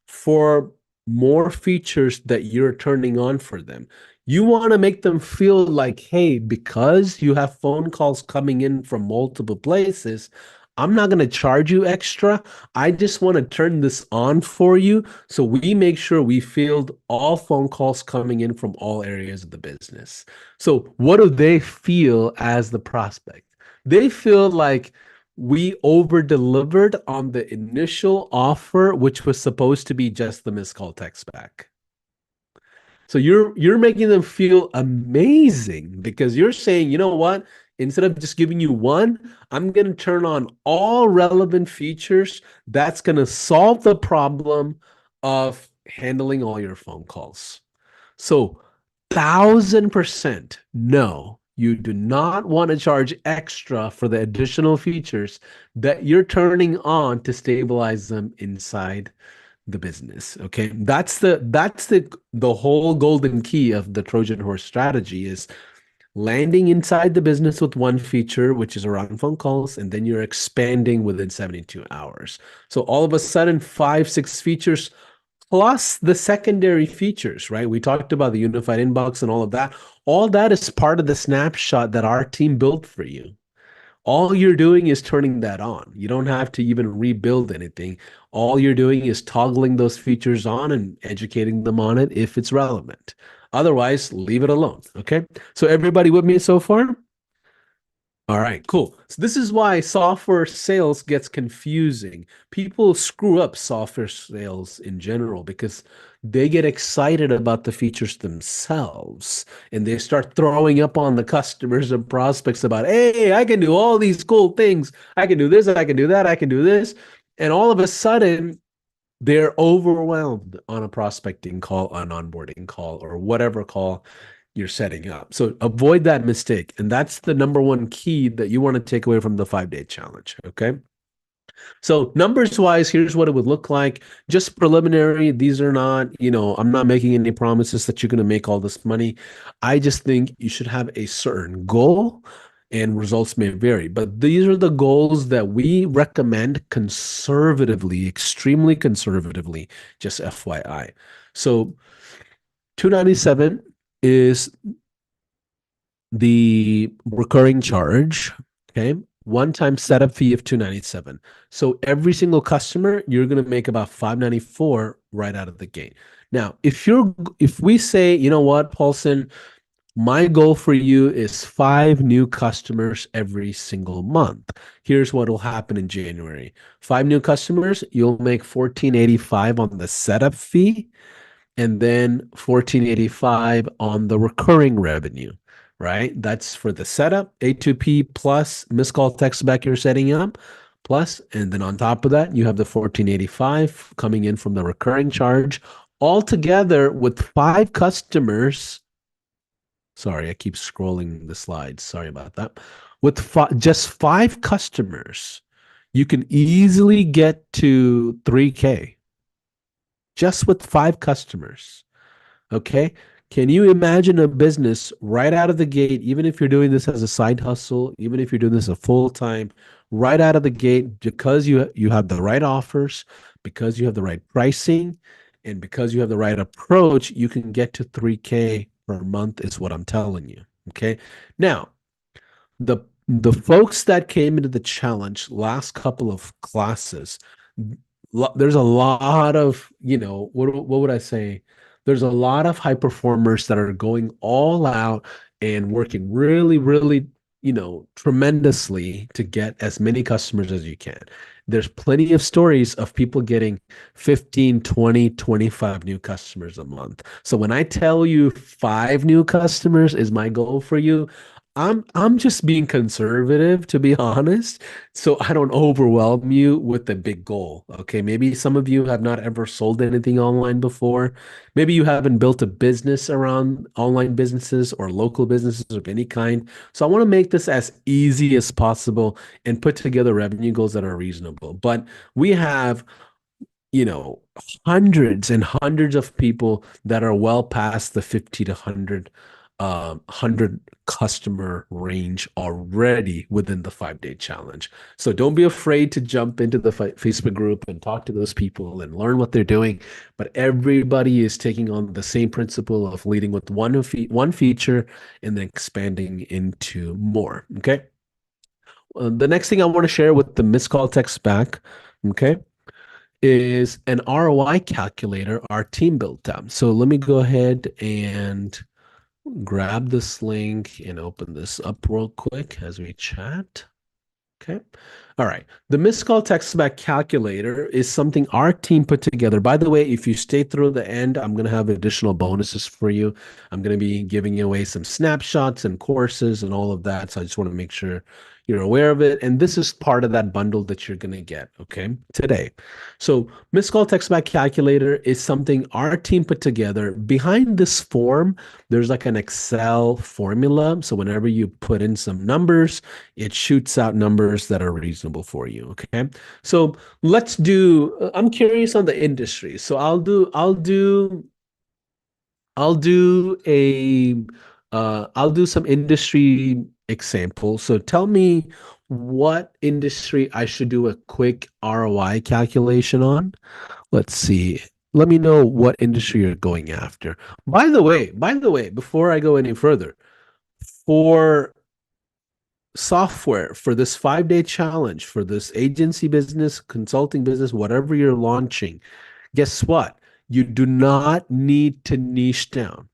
for more features that you're turning on for them. You want to make them feel like, hey, because you have phone calls coming in from multiple places, I'm not going to charge you extra. I just want to turn this on for you. So we make sure we field all phone calls coming in from all areas of the business. So what do they feel as the prospect? They feel like we over delivered on the initial offer, which was supposed to be just the missed call text back. So you're making them feel amazing because you're saying, you know what? Instead of just giving you one, I'm going to turn on all relevant features that's going to solve the problem of handling all your phone calls. So 1,000% no, you do not want to charge extra for the additional features that you're turning on to stabilize them inside the business. Okay. That's the whole golden key of the Trojan horse strategy is landing inside the business with one feature, which is around phone calls, and then you're expanding within 72 hours. So all of a sudden, five, six features plus the secondary features, right? We talked about the unified inbox and all of that. All that is part of the snapshot that our team built for you. All you're doing is turning that on. You don't have to even rebuild anything. All you're doing is toggling those features on and educating them on it if it's relevant. Otherwise, leave it alone. Okay. So, everybody with me so far? All right, cool. So this is why software sales gets confusing. People screw up software sales in general because they get excited about the features themselves and they start throwing up on the customers and prospects about, hey, I can do all these cool things. I can do this, I can do that, I can do this. And all of a sudden, they're overwhelmed on a prospecting call, an onboarding call, or whatever call you're setting up. So avoid that mistake. And that's the number one key that you want to take away from the 5-day challenge. Okay. So numbers wise, here's what it would look like. Just preliminary. These are not, I'm not making any promises that you're going to make all this money. I just think you should have a certain goal and results may vary. But these are the goals that we recommend conservatively, extremely conservatively, just FYI. So 297 is the recurring charge, okay? One-time setup fee of 297. So every single customer, you're going to make about 594 right out of the gate. Now, if we say, you know what, Paulson, my goal for you is 5 new customers every single month. Here's what will happen in January. 5 new customers, you'll make 1485 on the setup fee and then 1485 on the recurring revenue, right? That's for the setup, A2P plus missed call text back you're setting up, plus, and then on top of that, you have the 1485 coming in from the recurring charge, all together with 5 customers. Sorry, I keep scrolling the slides. Sorry about that. With just 5 customers, you can easily get to 3K just with 5 customers. Okay. Can you imagine a business right out of the gate, even if you're doing this as a side hustle, even if you're doing this a full time, right out of the gate, because you have the right offers, because you have the right pricing, and because you have the right approach, you can get to 3K per month, is what I'm telling you. Okay. Now, the folks that came into the challenge last couple of classes, there's a lot of, what would I say? There's a lot of high performers that are going all out and working really, really, tremendously to get as many customers as you can. There's plenty of stories of people getting 15, 20, 25 new customers a month. So when I tell you 5 new customers is my goal for you, I'm just being conservative, to be honest, so I don't overwhelm you with the big goal. Okay, maybe some of you have not ever sold anything online before. Maybe you haven't built a business around online businesses or local businesses of any kind. So I want to make this as easy as possible and put together revenue goals that are reasonable. But we have, you know, hundreds and hundreds of people that are well past the 50 to 100 customer range already within the 5 day challenge. So don't be afraid to jump into the Facebook group and talk to those people and learn what they're doing. But everybody is taking on the same principle of leading with one feature and then expanding into more. Okay. The next thing I want to share with the missed call text back, okay, is an ROI calculator our team built out. So let me go ahead and grab this link and open this up real quick as we chat. Okay. All right. The missed call text back calculator is something our team put together. By the way, if you stay through the end, I'm going to have additional bonuses for you. I'm going to be giving away some snapshots and courses and all of that. So I just want to make sure you're aware of it. And this is part of that bundle that you're going to get, okay, today. So missed call text back calculator is something our team put together. Behind this form, there's like an Excel formula. So whenever you put in some numbers, it shoots out numbers that are reasonable for you. Okay. So let's do, I'm curious on the industry. So I'll do some industry examples. So tell me what industry I should do a quick ROI calculation on. Let's see. Let me know what industry you're going after. By the way, before I go any further, for software for this 5 day challenge, for this agency business, consulting business, whatever you're launching, guess what? You do not need to niche down.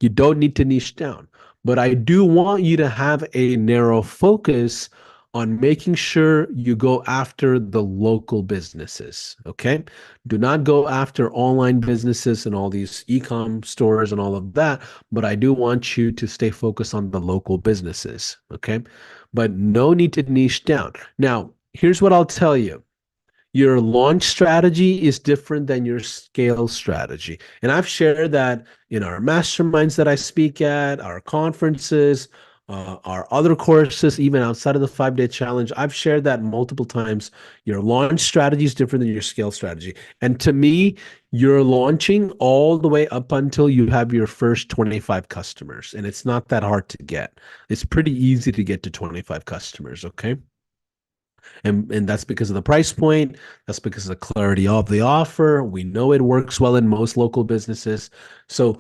You don't need to niche down. But I do want you to have a narrow focus on making sure you go after the local businesses. Okay. Do not go after online businesses and all these e-com stores and all of that. But I do want you to stay focused on the local businesses. Okay. But no need to niche down. Now, here's what I'll tell you. Your launch strategy is different than your scale strategy. And I've shared that in our masterminds that I speak at, our conferences, our other courses, even outside of the 5 day challenge. I've shared that multiple times. Your launch strategy is different than your scale strategy. And to me, you're launching all the way up until you have your first 25 customers. And it's not that hard to get. It's pretty easy to get to 25 customers. Okay. And that's because of the price point. That's because of the clarity of the offer. We know it works well in most local businesses. So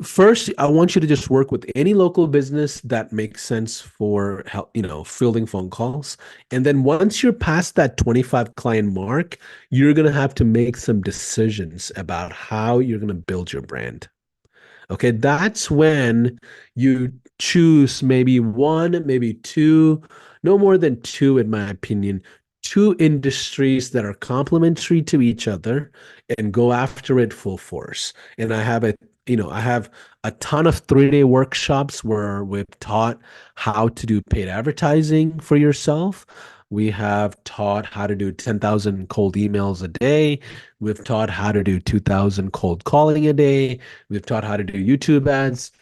first, I want you to just work with any local business that makes sense for help, fielding phone calls. And then once you're past that 25 client mark, you're going to have to make some decisions about how you're going to build your brand. Okay, that's when you choose maybe one, maybe two, no more than two, in my opinion, two industries that are complementary to each other and go after it full force. And I have a ton of 3 day workshops where we've taught how to do paid advertising for yourself. We have taught how to do 10,000 cold emails a day. We've taught how to do 2,000 cold calling a day. We've taught how to do YouTube ads.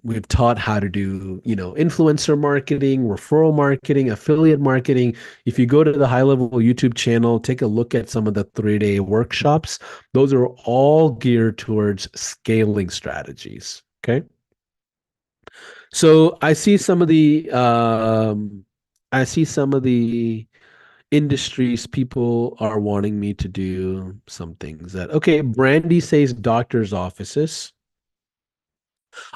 We've taught how to do, influencer marketing, referral marketing, affiliate marketing. If you go to the high level YouTube channel, take a look at some of the 3 day workshops. Those are all geared towards scaling strategies. Okay. So I see some of the industries people are wanting me to do some things that, okay, Brandy says doctor's offices.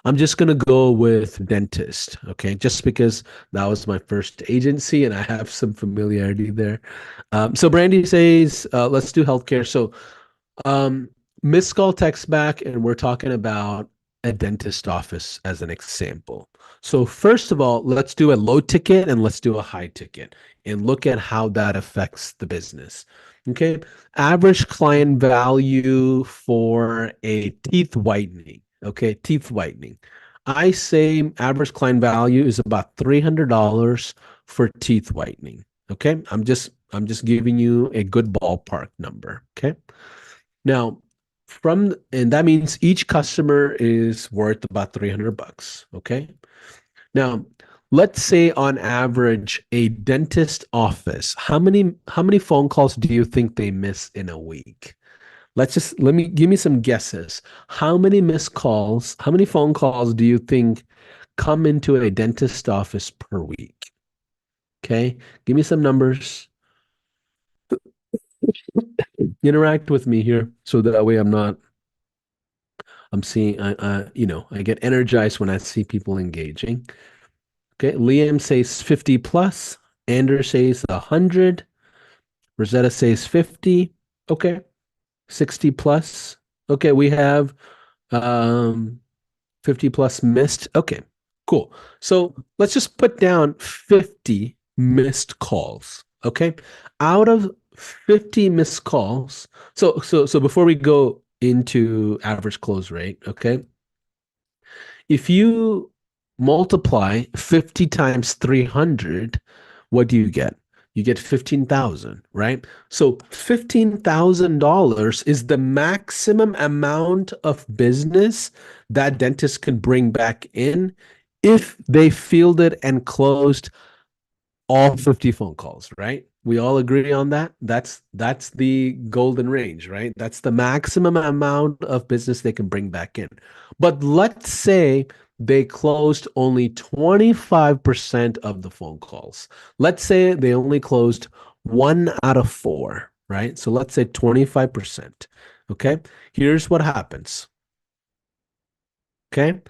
I'm just gonna go with dentist, okay? Just because that was my first agency and I have some familiarity there. So Brandy says, let's do healthcare. So um, missed call text back, and we're talking about a dentist office as an example. So first of all, let's do a low ticket and let's do a high ticket and look at how that affects the business. Okay. Average client value for a teeth whitening. Okay. Teeth whitening. I say average client value is about $300 for teeth whitening. Okay. I'm just giving you a good ballpark number. Okay. Now, and that means each customer is worth about 300 bucks. Okay. Now, let's say on average, a dentist office, how many phone calls do you think they miss in a week? Give me some guesses. How many missed calls, how many phone calls do you think come into a dentist office per week? Okay. Give me some numbers. Interact with me here so that way I'm seeing, I get energized when I see people engaging. Okay, Liam says 50 plus. Anders says 100. Rosetta says 50. Okay, 60 plus. Okay, we have 50 plus missed. Okay, cool. So let's just put down 50 missed calls. Okay, out of 50 missed calls. So before we go into average close rate, okay, if you multiply 50 times 300, what do you get? You get 15,000, right? So $15,000 is the maximum amount of business that dentists can bring back in if they fielded and closed all 50 phone calls, right? We all agree on that. That's the golden range, right? That's the maximum amount of business they can bring back in. But let's say they closed only 25% of the phone calls. Let's say they only closed 1 out of 4, right? So let's say 25%. Okay. Here's what happens. Okay.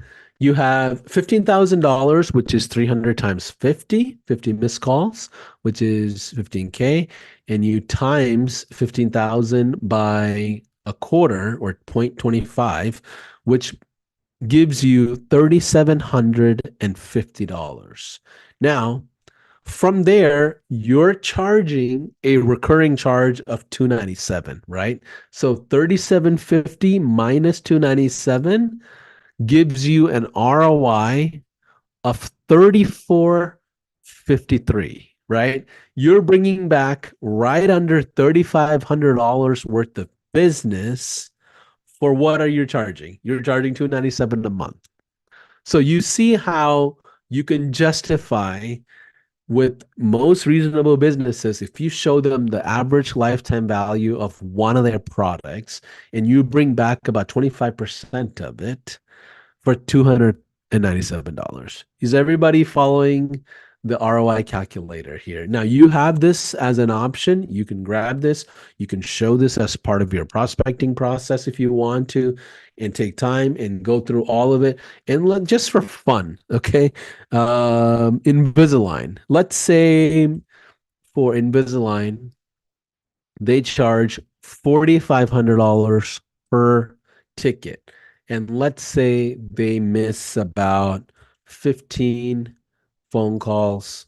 You have $15,000, which is 300 times 50 missed calls, which is 15K. And you times 15,000 by a quarter or 0.25, which gives you $3,750. Now, from there, you're charging a recurring charge of 297, right? So 3750 minus 297 gives you an ROI of 3453, right? You're bringing back right under $3,500 worth of business for what are you charging? You're charging 297 a month. So you see how you can justify with most reasonable businesses, if you show them the average lifetime value of one of their products and you bring back about 25% of it for $297. Is everybody following the ROI calculator here? Now, you have this as an option. You can grab this. You can show this as part of your prospecting process if you want to, and take time and go through all of it. And just for fun, okay? Invisalign. Let's say for Invisalign, they charge $4,500 per ticket. And let's say they miss about 15 phone calls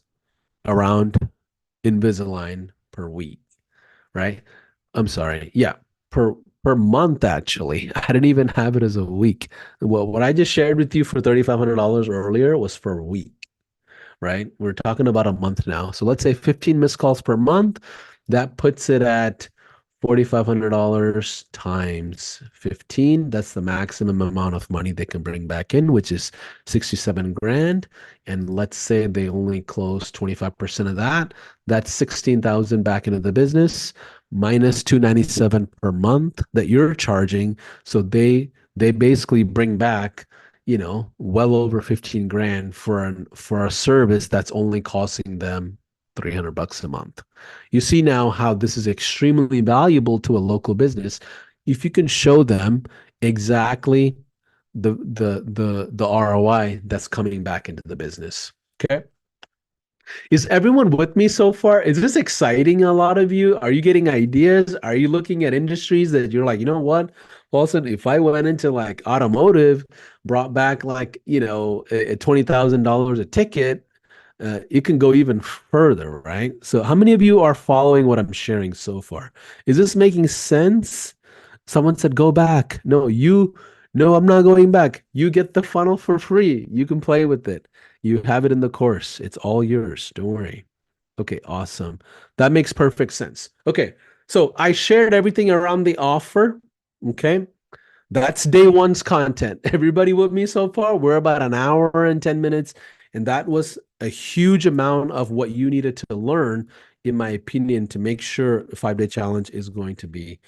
around Invisalign per week, right? I'm sorry. Yeah, per per month actually. I didn't even have it as a week. Well, what I just shared with you for $3,500 earlier was for a week, right? We're talking about a month now. So let's say 15 missed calls per month. That puts it at $4,500 times 15. That's the maximum amount of money they can bring back in, which is 67 grand. And let's say they only close 25% of that. That's 16,000 back into the business minus 297 per month that you're charging. So they basically bring back well over 15 grand for a service that's only costing them 300 bucks a month. You see now how this is extremely valuable to a local business if you can show them exactly the ROI that's coming back into the business. Okay. Is everyone with me so far? Is this exciting a lot of you? Are you getting ideas? Are you looking at industries that you're like, you know what? Also, if I went into like automotive, brought back like, $20,000 a ticket, it can go even further, right? So how many of you are following what I'm sharing so far? Is this making sense? Someone said, go back. No, I'm not going back. You get the funnel for free. You can play with it. You have it in the course. It's all yours. Don't worry. Okay, awesome. That makes perfect sense. Okay, so I shared everything around the offer. Okay, that's day one's content. Everybody with me so far? We're about an hour and 10 minutes, and that was a huge amount of what you needed to learn, in my opinion, to make sure the 5 day challenge is going to be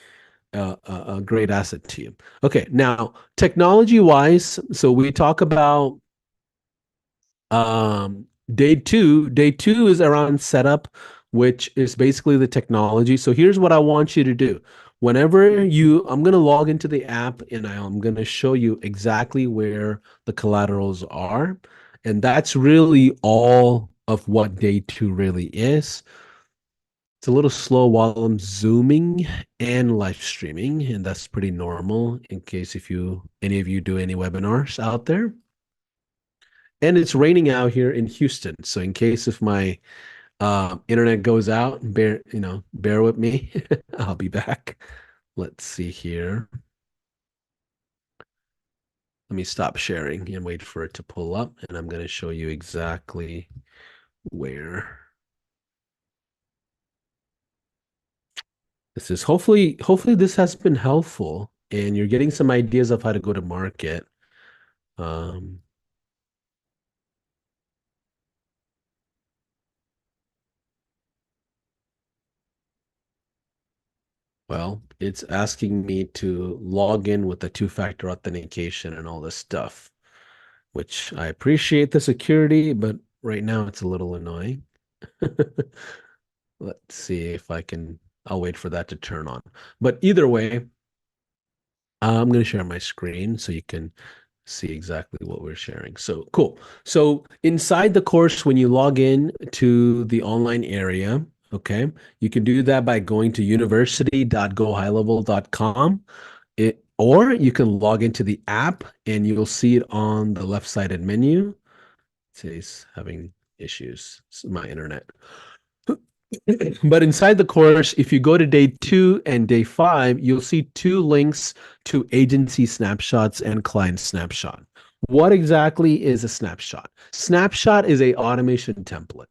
a great asset to you. Okay, now technology wise, so we talk about day two. Day two is around setup, which is basically the technology. So here's what I want you to do. I'm going to log into the app and I'm going to show you exactly where the collaterals are. And that's really all of what day two really is. It's a little slow while I'm zooming and live streaming, and that's pretty normal in case if any of you do any webinars out there. And it's raining out here in Houston, so in case if my internet goes out, bear with me. I'll be back. Let's see here. Let me stop sharing and wait for it to pull up, and I'm going to show you exactly where. This is hopefully this has been helpful and you're getting some ideas of how to go to market. Um, well, it's asking me to log in with the two-factor authentication and all this stuff, which I appreciate the security, but right now it's a little annoying. Let's see if I'll wait for that to turn on. But either way, I'm going to share my screen so you can see exactly what we're sharing. So cool. So inside the course, when you log in to the online area, okay, you can do that by going to university.gohighlevel.com. Or you can log into the app and you'll see it on the left-sided menu. It says having issues. It's my internet. But inside the course, if you go to day 2 and day 5, you'll see 2 links to agency snapshots and client snapshot. What exactly is a snapshot? Snapshot is a automation template.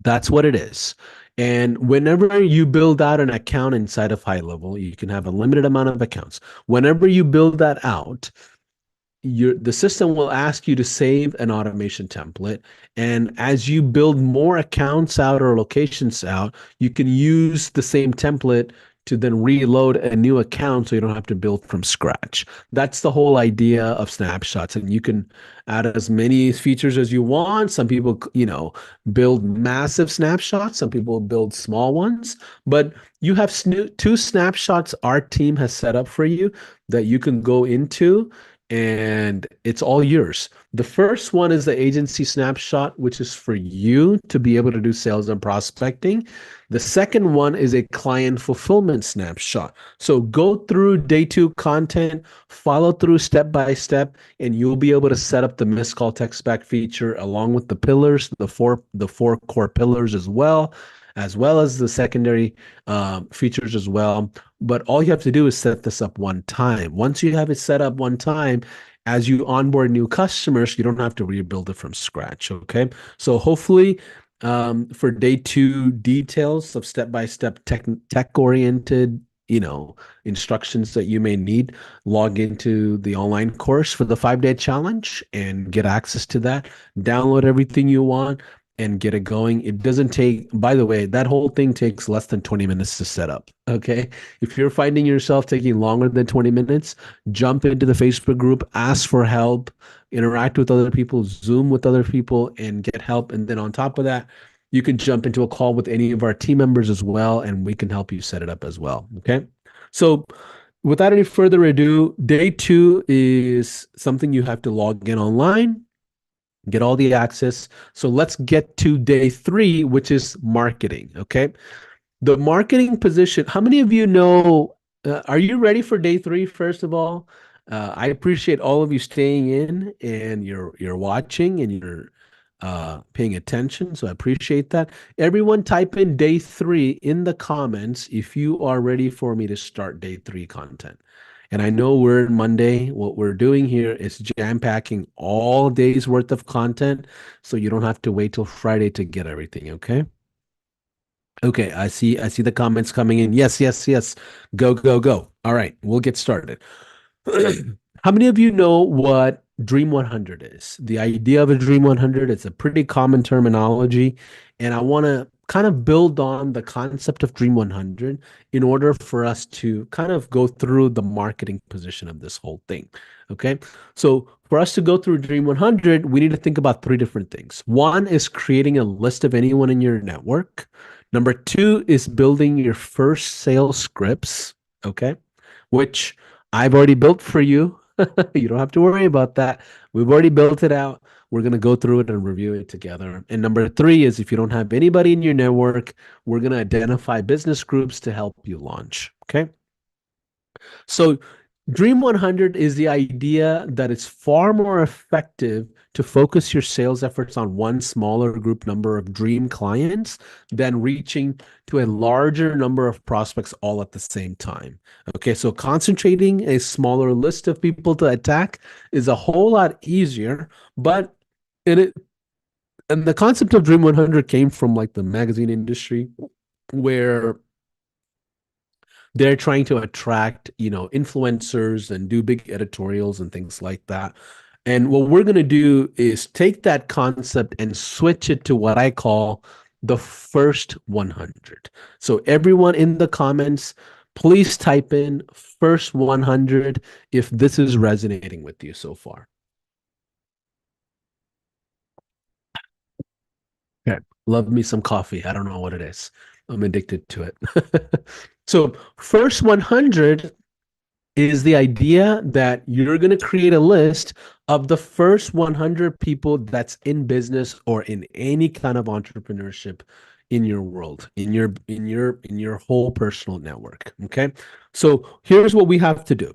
That's what it is. And whenever you build out an account inside of High Level, you can have a limited amount of accounts. Whenever you build that out, the system will ask you to save an automation template. And as you build more accounts out or locations out, you can use the same template to then reload a new account so you don't have to build from scratch. That's the whole idea of snapshots. And you can add as many features as you want. Some people, build massive snapshots, some people build small ones, but you have two snapshots our team has set up for you that you can go into, and it's all yours. The first one is the agency snapshot, which is for you to be able to do sales and prospecting. The second one is a client fulfillment snapshot. So go through day two content, follow through step by step, and you'll be able to set up the missed call text back feature along with the pillars, the four core pillars as well as the secondary features as well. But all you have to do is set this up one time. Once you have it set up one time, as you onboard new customers, you don't have to rebuild it from scratch. Okay. So hopefully, for day two details of step-by-step tech-oriented, instructions that you may need, log into the online course for the 5-day challenge and get access to that. Download everything you want and get it going. It doesn't take, by the way, that whole thing takes less than 20 minutes to set up. Okay. If you're finding yourself taking longer than 20 minutes, jump into the Facebook group, ask for help, interact with other people, Zoom with other people, and get help. And then on top of that, you can jump into a call with any of our team members as well, and we can help you set it up as well. Okay. So without any further ado, day two is something you have to log in online, get all the access. So let's get to day three, which is marketing. Okay. The marketing position, how many of you know, are you ready for day three, first of all? I appreciate all of you staying in and you're watching and you're paying attention. So I appreciate that. Everyone type in day three in the comments if you are ready for me to start day three content. And I know we're Monday. What we're doing here is jam packing all days worth of content so you don't have to wait till Friday to get everything. Okay. Okay, I see the comments coming in. Yes, yes, yes. Go, go, go. All right, we'll get started. How many of you know what Dream 100 is? The idea of a Dream 100, it's a pretty common terminology, and I want to kind of build on the concept of Dream 100 in order for us to kind of go through the marketing position of this whole thing. Okay? So, for us to go through Dream 100, we need to think about three different things. One is creating a list of anyone in your network. Number two is building your first sales scripts, okay, which I've already built for you. You don't have to worry about that. We've already built it out. We're going to go through it and review it together. And number three is if you don't have anybody in your network, we're going to identify business groups to help you launch, okay? So Dream 100 is the idea that it's far more effective to focus your sales efforts on one smaller group number of dream clients than reaching to a larger number of prospects all at the same time. Okay, so concentrating a smaller list of people to attack is a whole lot easier, but it and the concept of Dream 100 came from like the magazine industry where they're trying to attract, influencers and do big editorials and things like that. And what we're going to do is take that concept and switch it to what I call the first 100. So everyone in the comments, please type in first 100 if this is resonating with you so far. Okay. Love me some coffee. I don't know what it is. I'm addicted to it. So first 100 is the idea that you're going to create a list of the first 100 people that's in business or in any kind of entrepreneurship in your world, in your whole personal network. Okay. So here's what we have to do.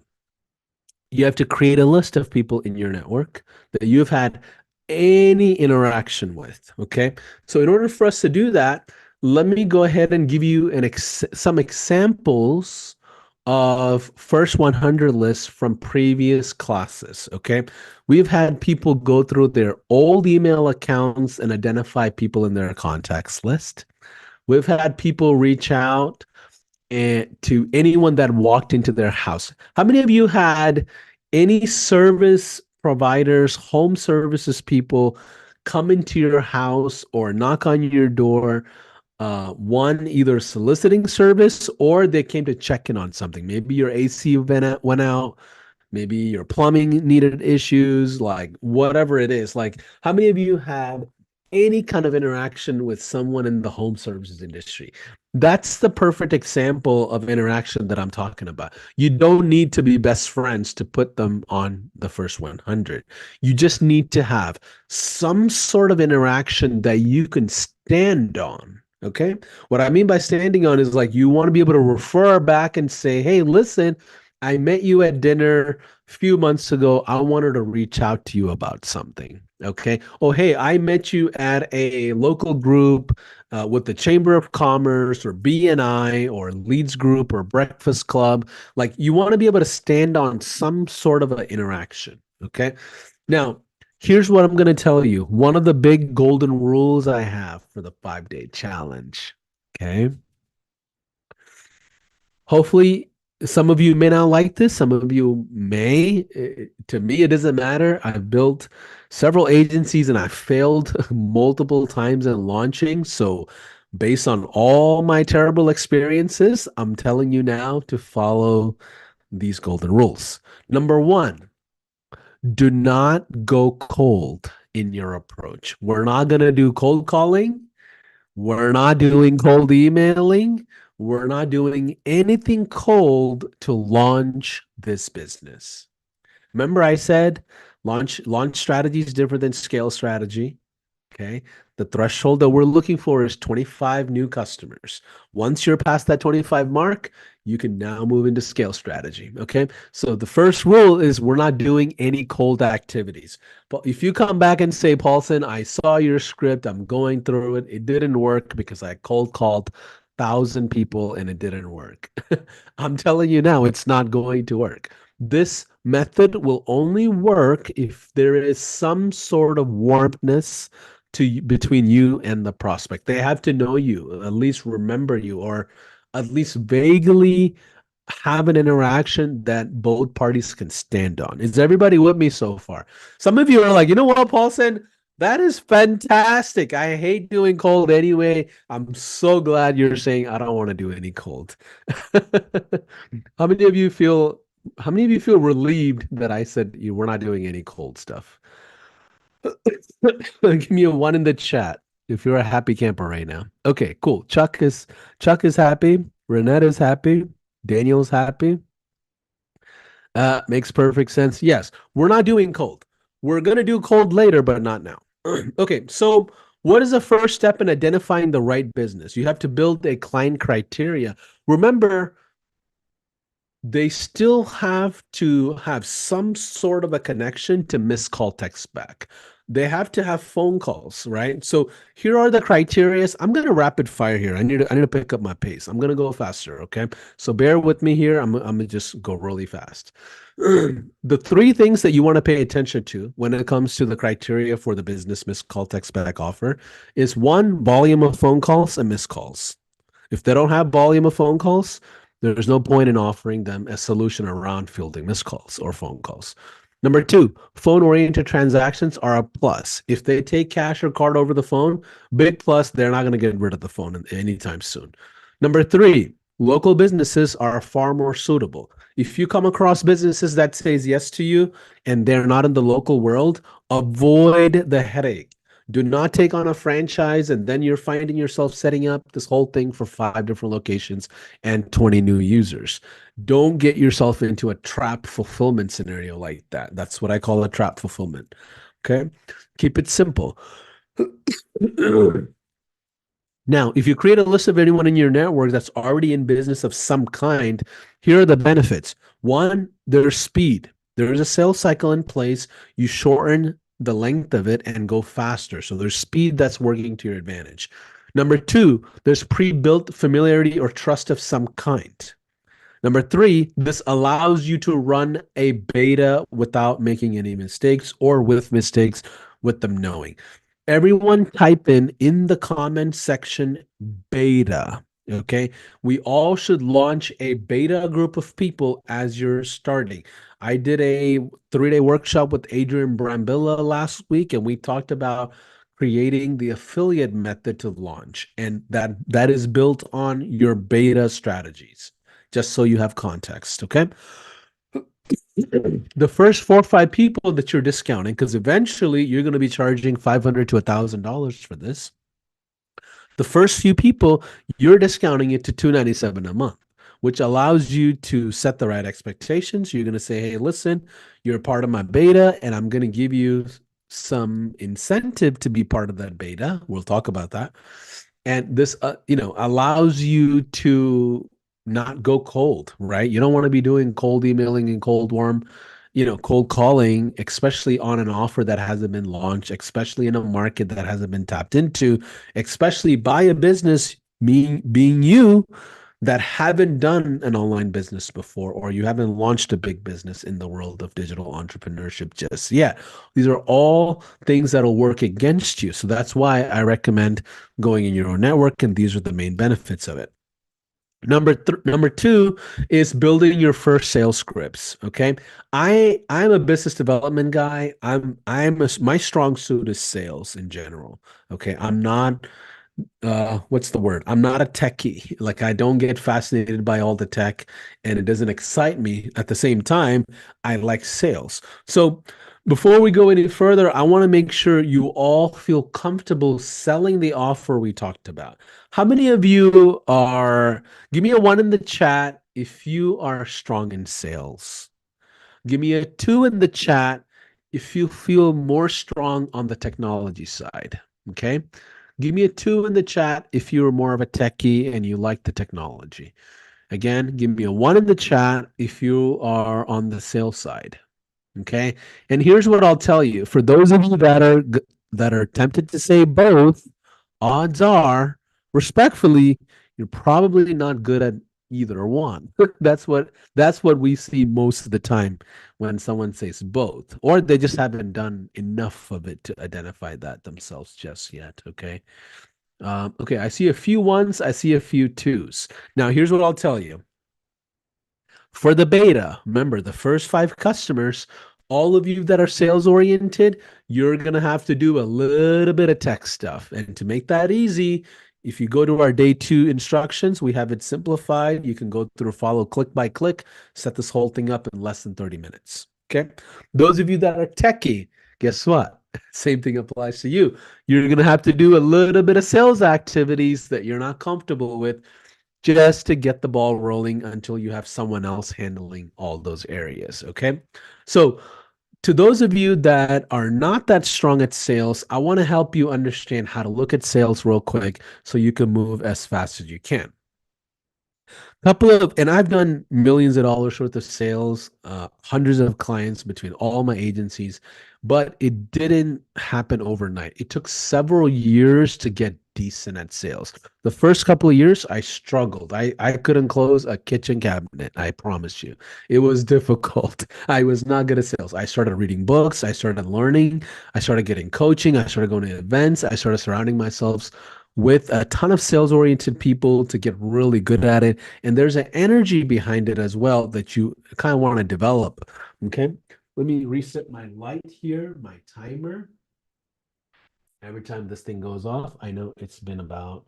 You have to create a list of people in your network that you've had any interaction with. Okay. So in order for us to do that, let me go ahead and give you some examples of first 100 lists from previous classes. Okay. We've had people go through their old email accounts and identify people in their contacts list. We've had people reach out to anyone that walked into their house. How many of you had any service providers, home services people come into your house or knock on your door, one either soliciting service or they came to check in on something. Maybe your AC went out, maybe your plumbing needed issues, like whatever it is. Like, how many of you had any kind of interaction with someone in the home services industry? That's the perfect example of interaction that I'm talking about. You don't need to be best friends to put them on the first 100. You just need to have some sort of interaction that you can stand on. Okay. What I mean by standing on is like you want to be able to refer back and say, hey, listen, I met you at dinner a few months ago. I wanted to reach out to you about something. Okay. Oh, hey, I met you at a local group with the Chamber of Commerce or BNI or Leads Group or Breakfast Club. Like you want to be able to stand on some sort of an interaction. Okay. Now, here's what I'm going to tell you. One of the big golden rules I have for the 5-day challenge. Okay. Hopefully, some of you may not like this. Some of you may. To me, it doesn't matter. I've built several agencies and I failed multiple times in launching. So, based on all my terrible experiences, I'm telling you now to follow these golden rules. Number one, do not go cold in your approach. We're not going to do cold calling. We're not doing cold emailing. We're not doing anything cold to launch this business. Remember I said launch strategy is different than scale strategy. Okay. The threshold that we're looking for is 25 new customers. Once you're past that 25 mark, you can now move into scale strategy. Okay. So the first rule is we're not doing any cold activities. But if you come back and say, Paulson, I saw your script, I'm going through it, it didn't work because I cold called 1,000 people and it didn't work. I'm telling you now, it's not going to work. This method will only work if there is some sort of warmness between you and the prospect. They have to know you, at least remember you, or at least vaguely have an interaction that both parties can stand on. Is everybody with me so far? Some of you are like, you know what, Paulson? That is fantastic. I hate doing cold anyway. I'm so glad you're saying I don't want to do any cold. How many of you feel how many of you feel relieved that I said you were not doing any cold stuff? Give me a one in the chat if you're a happy camper right now. Okay, cool. Chuck is happy. Renette is happy. Daniel's happy. Makes perfect sense. Yes, we're not doing cold. We're gonna do cold later, but not now. Okay, so what is the first step in identifying the right business? You have to build a client criteria. Remember, they still have to have some sort of a connection to missed call text back. They have to have phone calls, right? So here are the criterias. I'm gonna rapid fire here. I need to pick up my pace. I'm gonna go faster, okay? So bear with me here. I'm gonna just go really fast. The three things that you want to pay attention to when it comes to the criteria for the business missed call text back offer is one, volume of phone calls and missed calls. If they don't have volume of phone calls, there's no point in offering them a solution around fielding missed calls or phone calls. Number two, phone-oriented transactions are a plus. If they take cash or card over the phone, big plus, they're not going to get rid of the phone anytime soon. Number three, local businesses are far more suitable. If you come across businesses that says yes to you and they're not in the local world, avoid the headache. Do not take on a franchise and then you're finding yourself setting up this whole thing for 5 different locations and 20 new users. Don't get yourself into a trap fulfillment scenario like that. That's what I call a trap fulfillment. Okay. Keep it simple. Now, if you create a list of anyone in your network that's already in business of some kind, here are the benefits. One, there's speed. There is a sales cycle in place. You shorten the length of it and go faster. So there's speed that's working to your advantage. Number two, there's pre-built familiarity or trust of some kind. Number three, this allows you to run a beta without making any mistakes or with mistakes with them knowing. Everyone type in the comment section beta. Okay. We all should launch a beta group of people as you're starting. I did a 3-day workshop with Adrian Brambilla last week, and we talked about creating the affiliate method to launch. And that is built on your beta strategies, just so you have context. Okay. The first 4 or 5 people that you're discounting, because eventually you're going to be charging $500 to $1,000 for this. The first few people, you're discounting it to $297 a month, which allows you to set the right expectations. You're going to say, hey, listen, you're a part of my beta, and I'm going to give you some incentive to be part of that beta. We'll talk about that. And this, allows you to not go cold, right? You don't want to be doing cold emailing and cold calling, especially on an offer that hasn't been launched, especially in a market that hasn't been tapped into, especially by a business being you that haven't done an online business before, or you haven't launched a big business in the world of digital entrepreneurship just yet. These are all things that'll work against you. So that's why I recommend going in your own network, and these are the main benefits of it. Number two is building your first sales scripts. Okay, I'm a business development guy. My strong suit is sales in general. Okay, I'm not what's the word? I'm not a techie. Like, I don't get fascinated by all the tech, and it doesn't excite me. At the same time, I like sales. So before we go any further, I want to make sure you all feel comfortable selling the offer we talked about. How many of you are, give me a one in the chat if you are strong in sales. Give me a two in the chat if you feel more strong on the technology side. Okay. Give me a two in the chat if you're more of a techie and you like the technology. Again, give me a one in the chat if you are on the sales side. Okay. And here's what I'll tell you. For those of you that are tempted to say both, odds are, respectfully, you're probably not good at either one. That's what we see most of the time when someone says both, or they just haven't done enough of it to identify that themselves just yet. Okay. Okay, I see a few ones, I see a few twos. Now, here's what I'll tell you. For the beta, remember the first 5 customers, all of you that are sales oriented, you're going to have to do a little bit of tech stuff. And to make that easy, if you go to our day 2 instructions, we have it simplified. You can go through, follow click by click, set this whole thing up in less than 30 minutes. Okay. Those of you that are techie, guess what? Same thing applies to you. You're going to have to do a little bit of sales activities that you're not comfortable with, just to get the ball rolling until you have someone else handling all those areas. Okay. So, to those of you that are not that strong at sales, I want to help you understand how to look at sales real quick so you can move as fast as you can. And I've done millions of dollars worth of sales, hundreds of clients between all my agencies, but it didn't happen overnight. It took several years to get decent at sales. The first couple of years, I struggled. I couldn't close a kitchen cabinet. I promise you, it was difficult. I was not good at sales. I started reading books. I started learning. I started getting coaching. I started going to events. I started surrounding myself with a ton of sales oriented people to get really good at it. And there's an energy behind it as well that you kind of want to develop. Okay. Let me reset my light here, my timer. Every time this thing goes off, I know it's been about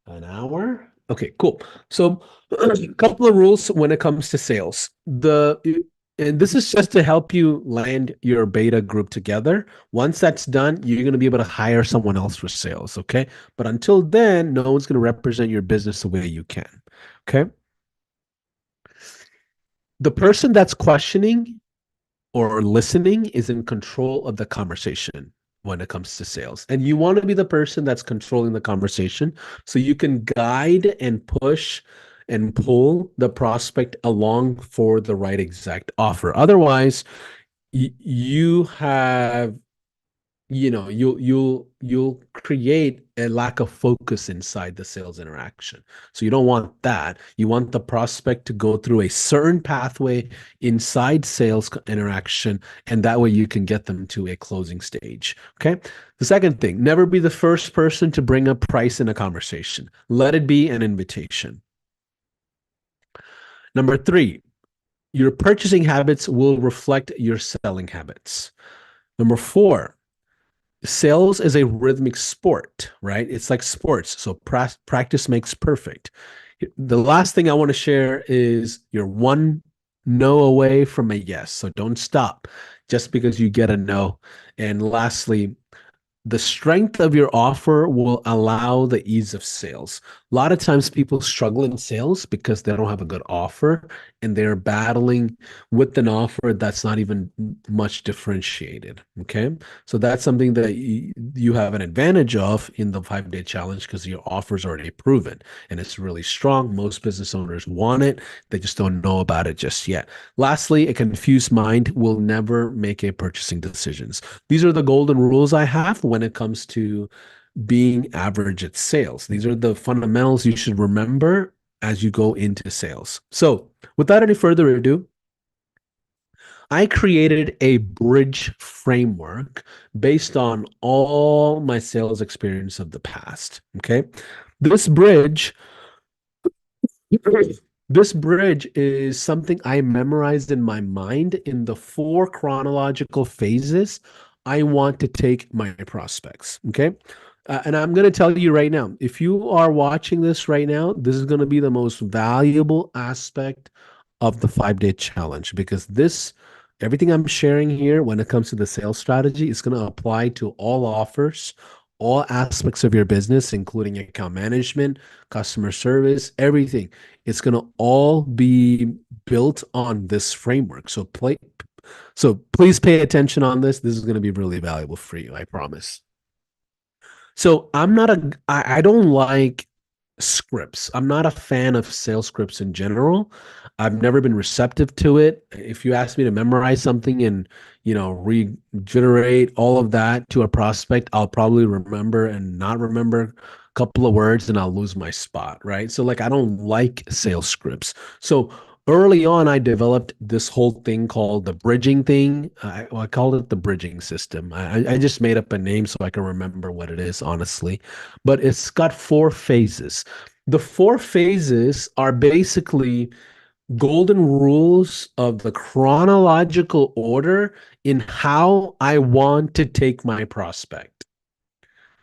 an hour. Okay, cool. So a couple of rules when it comes to sales. And this is just to help you land your beta group together. Once that's done, you're going to be able to hire someone else for sales, okay? But until then, no one's going to represent your business the way you can. Okay? The person that's questioning or listening is in control of the conversation when it comes to sales. And you want to be the person that's controlling the conversation so you can guide and push and pull the prospect along for the right exact offer. Otherwise, you have you'll create a lack of focus inside the sales interaction. So you don't want that. You want the prospect to go through a certain pathway inside sales interaction, and that way you can get them to a closing stage. Okay. The second thing, never be the first person to bring up price in a conversation. Let it be an invitation. Number three, your purchasing habits will reflect your selling habits. Number four, sales is a rhythmic sport, right? It's like sports. So practice makes perfect. The last thing I want to share is you're one no away from a yes. So don't stop just because you get a no. And lastly, the strength of your offer will allow the ease of sales. A lot of times people struggle in sales because they don't have a good offer and they're battling with an offer that's not even much differentiated. Okay. So that's something that you have an advantage of in the 5 day challenge because your offer is already proven and it's really strong. Most business owners want it, they just don't know about it just yet. Lastly, a confused mind will never make a purchasing decisions. These are the golden rules I have when it comes to being average at sales. These are the fundamentals you should remember as you go into sales. So, without any further ado, I created a bridge framework based on all my sales experience of the past. Okay. This bridge This bridge is something I memorized in my mind in the four chronological phases I want to take my prospects. Okay. And I'm going to tell you right now, if you are watching this right now, this is going to be the most valuable aspect of the 5 day challenge because everything I'm sharing here when it comes to the sales strategy is going to apply to all offers, all aspects of your business, including account management, customer service, everything. It's going to all be built on this framework. So please pay attention on this. This is going to be really valuable for you, I promise. So I don't like scripts. I'm not a fan of sales scripts in general. I've never been receptive to it. If you ask me to memorize something and, regenerate all of that to a prospect, I'll probably remember and not remember a couple of words and I'll lose my spot, right? So like I don't like sales scripts. So early on, I developed this whole thing called the bridging thing. I called it the bridging system. I just made up a name so I can remember what it is, honestly. But it's got 4 phases. The 4 phases are basically golden rules of the chronological order in how I want to take my prospect,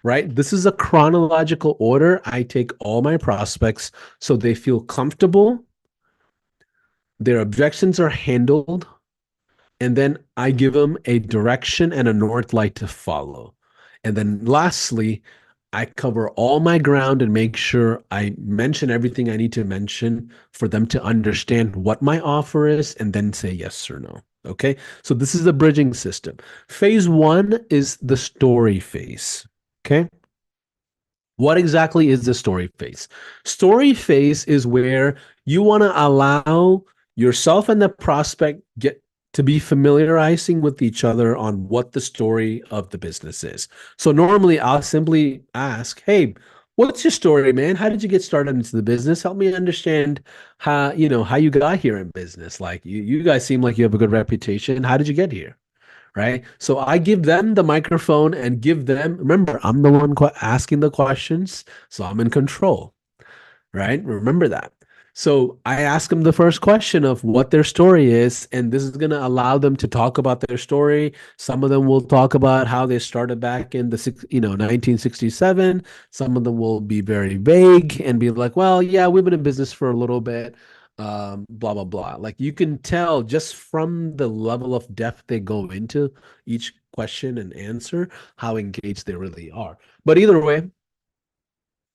right? This is a chronological order. I take all my prospects so they feel comfortable, their objections are handled, and then I give them a direction and a north light to follow. And then lastly, I cover all my ground and make sure I mention everything I need to mention for them to understand what my offer is and then say yes or no. Okay. So this is the bridging system. Phase one is the story phase. Okay. What exactly is the story phase? Story phase is where you want to allow yourself and the prospect get to be familiarizing with each other on what the story of the business is. So normally I'll simply ask, "Hey, what's your story, man? How did you get started into the business? Help me understand how you got here in business. Like you guys seem like you have a good reputation. How did you get here?" Right? So I give them the microphone and give them, remember, I'm the one asking the questions, so I'm in control, right? Remember that. So I ask them the first question of what their story is, and this is going to allow them to talk about their story. Some of them will talk about how they started back in the 1967. Some of them will be very vague and be like, "Well, yeah, we've been in business for a little bit." Blah blah blah. Like you can tell just from the level of depth they go into each question and answer how engaged they really are. But either way,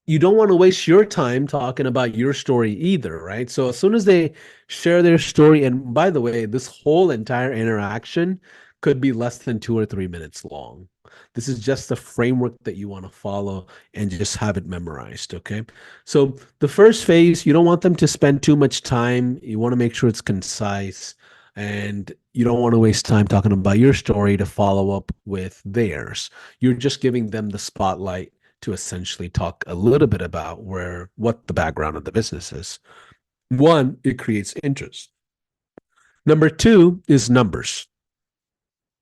you don't want to waste your time talking about your story either, right? So as soon as they share their story, and by the way, this whole entire interaction could be less than 2 or 3 minutes long. This is just the framework that you want to follow and just have it memorized, okay? So the first phase, you don't want them to spend too much time. You want to make sure it's concise and you don't want to waste time talking about your story to follow up with theirs. You're just giving them the spotlight to essentially talk a little bit about what the background of the business is. One, it creates interest. Number two is numbers.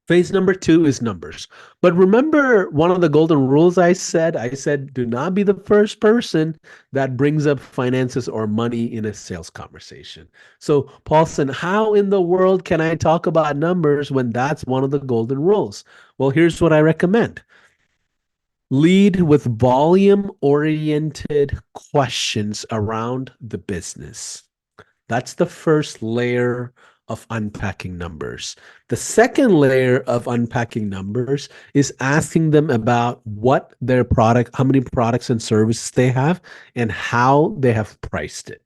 Phase number two is numbers. But remember one of the golden rules I said, do not be the first person that brings up finances or money in a sales conversation. So, Paulson, how in the world can I talk about numbers when that's one of the golden rules? Well, here's what I recommend. Lead with volume oriented questions around the business. That's the first layer of unpacking numbers. The second layer of unpacking numbers is asking them about what their product, how many products and services they have, and how they have priced it.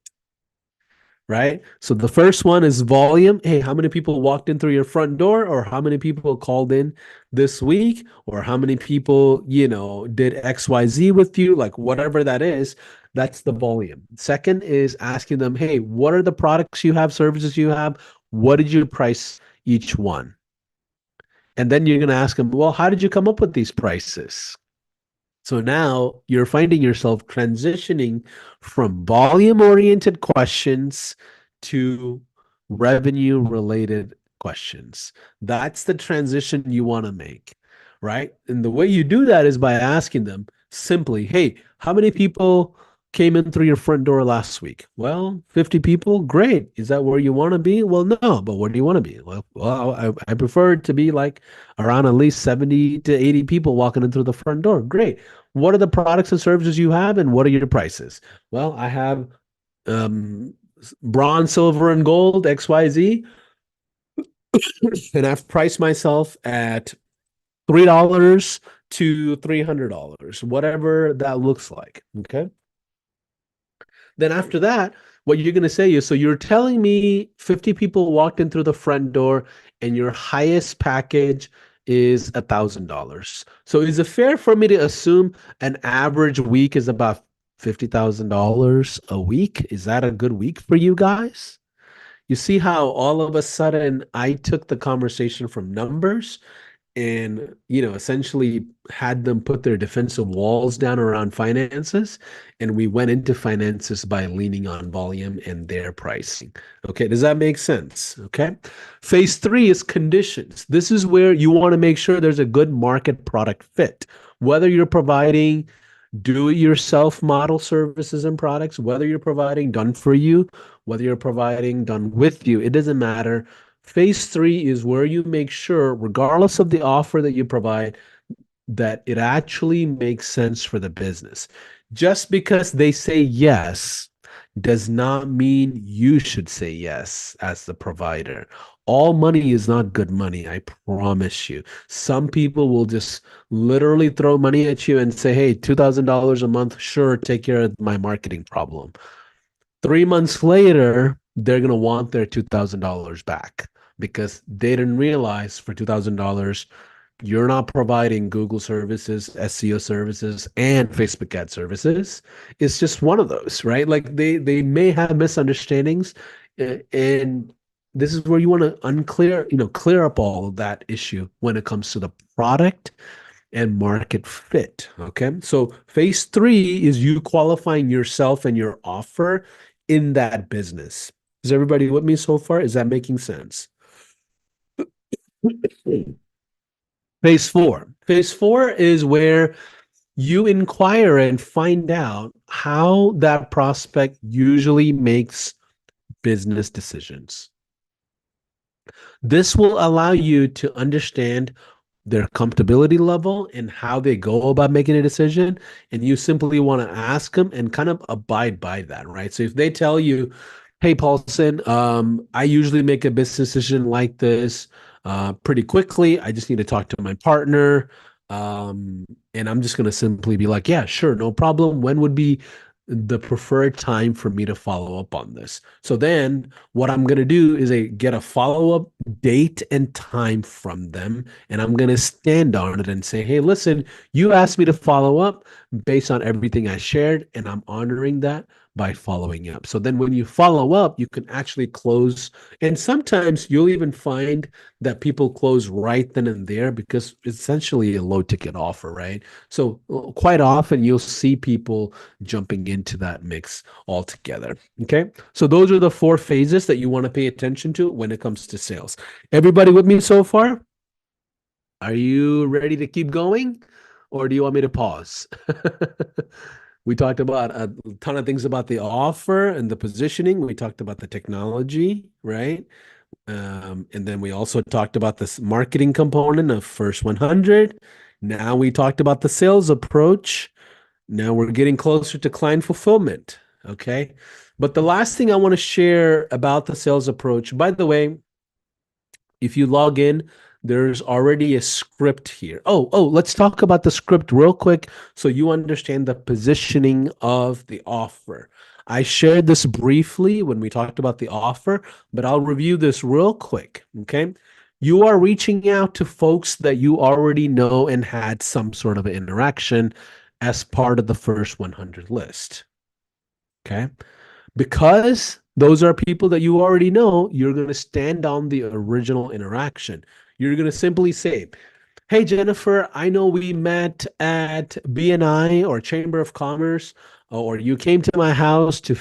Right? So the first one is volume. Hey, how many people walked in through your front door, or how many people called in this week, or how many people, did XYZ with you, like whatever that is, that's the volume. Second is asking them, hey, what are the products you have, services you have? What did you price each one? And then you're going to ask them, well, how did you come up with these prices? So now you're finding yourself transitioning from volume oriented questions to revenue related questions. That's the transition you want to make, right? And the way you do that is by asking them simply, hey, how many people came in through your front door last week? Well, 50 people. Great. Is that where you want to be? Well, no, but where do you want to be? Well, I prefer it to be like around at least 70 to 80 people walking in through the front door. Great. What are the products and services you have, and what are your prices? Well, I have bronze, silver, and gold, XYZ, and I've priced myself at $3 to $300, whatever that looks like. Okay. Then after that, what you're going to say is, so you're telling me 50 people walked in through the front door and your highest package is $1,000. So is it fair for me to assume an average week is about $50,000 a week? Is that a good week for you guys? You see how all of a sudden I took the conversation from numbers and essentially had them put their defensive walls down around finances, and we went into finances by leaning on volume and their pricing. Okay, does that make sense? Okay. Phase three is conditions. This is where you want to make sure there's a good market product fit, whether you're providing do-it-yourself model services and products, whether you're providing done for you, whether you're providing done with you, it doesn't matter. Phase three is where you make sure, regardless of the offer that you provide, that it actually makes sense for the business. Just because they say yes does not mean you should say yes as the provider. All money is not good money, I promise you. Some people will just literally throw money at you and say, hey, $2,000 a month, sure, take care of my marketing problem. 3 months later, they're going to want their $2,000 back because they didn't realize for $2,000, you're not providing Google services, SEO services, and Facebook ad services. It's just one of those, right? Like they may have misunderstandings, and this is where you want to clear up all of that issue when it comes to the product and market fit. Okay. So phase three is you qualifying yourself and your offer in that business. Is everybody with me so far? Is that making sense? Phase four. Phase four is where you inquire and find out how that prospect usually makes business decisions. This will allow you to understand their comfortability level and how they go about making a decision. And you simply want to ask them and kind of abide by that, right? So if they tell you, hey, Paulson, I usually make a business decision like this pretty quickly. I just need to talk to my partner. And I'm just going to simply be like, yeah, sure, no problem. When would be the preferred time for me to follow up on this? So then what I'm going to do is get a follow-up date and time from them. And I'm going to stand on it and say, hey, listen, you asked me to follow up. based on everything I shared, and I'm honoring that by following up. So then when you follow up, you can actually close. And sometimes you'll even find that people close right then and there because it's essentially a low ticket offer, right? So quite often you'll see people jumping into that mix altogether. Okay. So those are the four phases that you want to pay attention to when it comes to sales. Everybody with me so far? Are you ready to keep going or do you want me to pause? We talked about a ton of things about the offer and the positioning. We talked about the technology, right? And then we also talked about this marketing component of first 100. Now we talked about the sales approach. Now we're getting closer to client fulfillment. Okay. But the last thing I want to share about the sales approach, by the way, if you log in, there's already a script here. Let's talk about the script real quick so you understand the positioning of the offer. I shared this briefly when we talked about the offer, but I'll review this real quick. Okay. You are reaching out to folks that you already know and had some sort of interaction as part of the first 100 list. Okay. Because those are people that you already know, you're going to stand on the original interaction. You're going to simply say, hey, Jennifer, I know we met at BNI or Chamber of Commerce, or you came to my house to,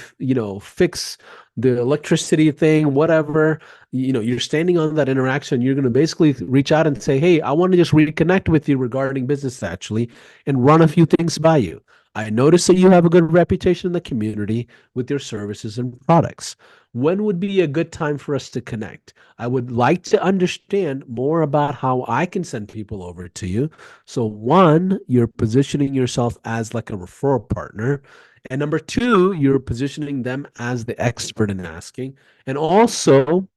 fix the electricity thing, whatever. You're standing on that interaction. You're going to basically reach out and say, hey, I want to just reconnect with you regarding business actually and run a few things by you. I noticed that you have a good reputation in the community with your services and products. When would be a good time for us to connect? I would like to understand more about how I can send people over to you. So, one, you're positioning yourself as like a referral partner. And number two, you're positioning them as the expert in asking. And also,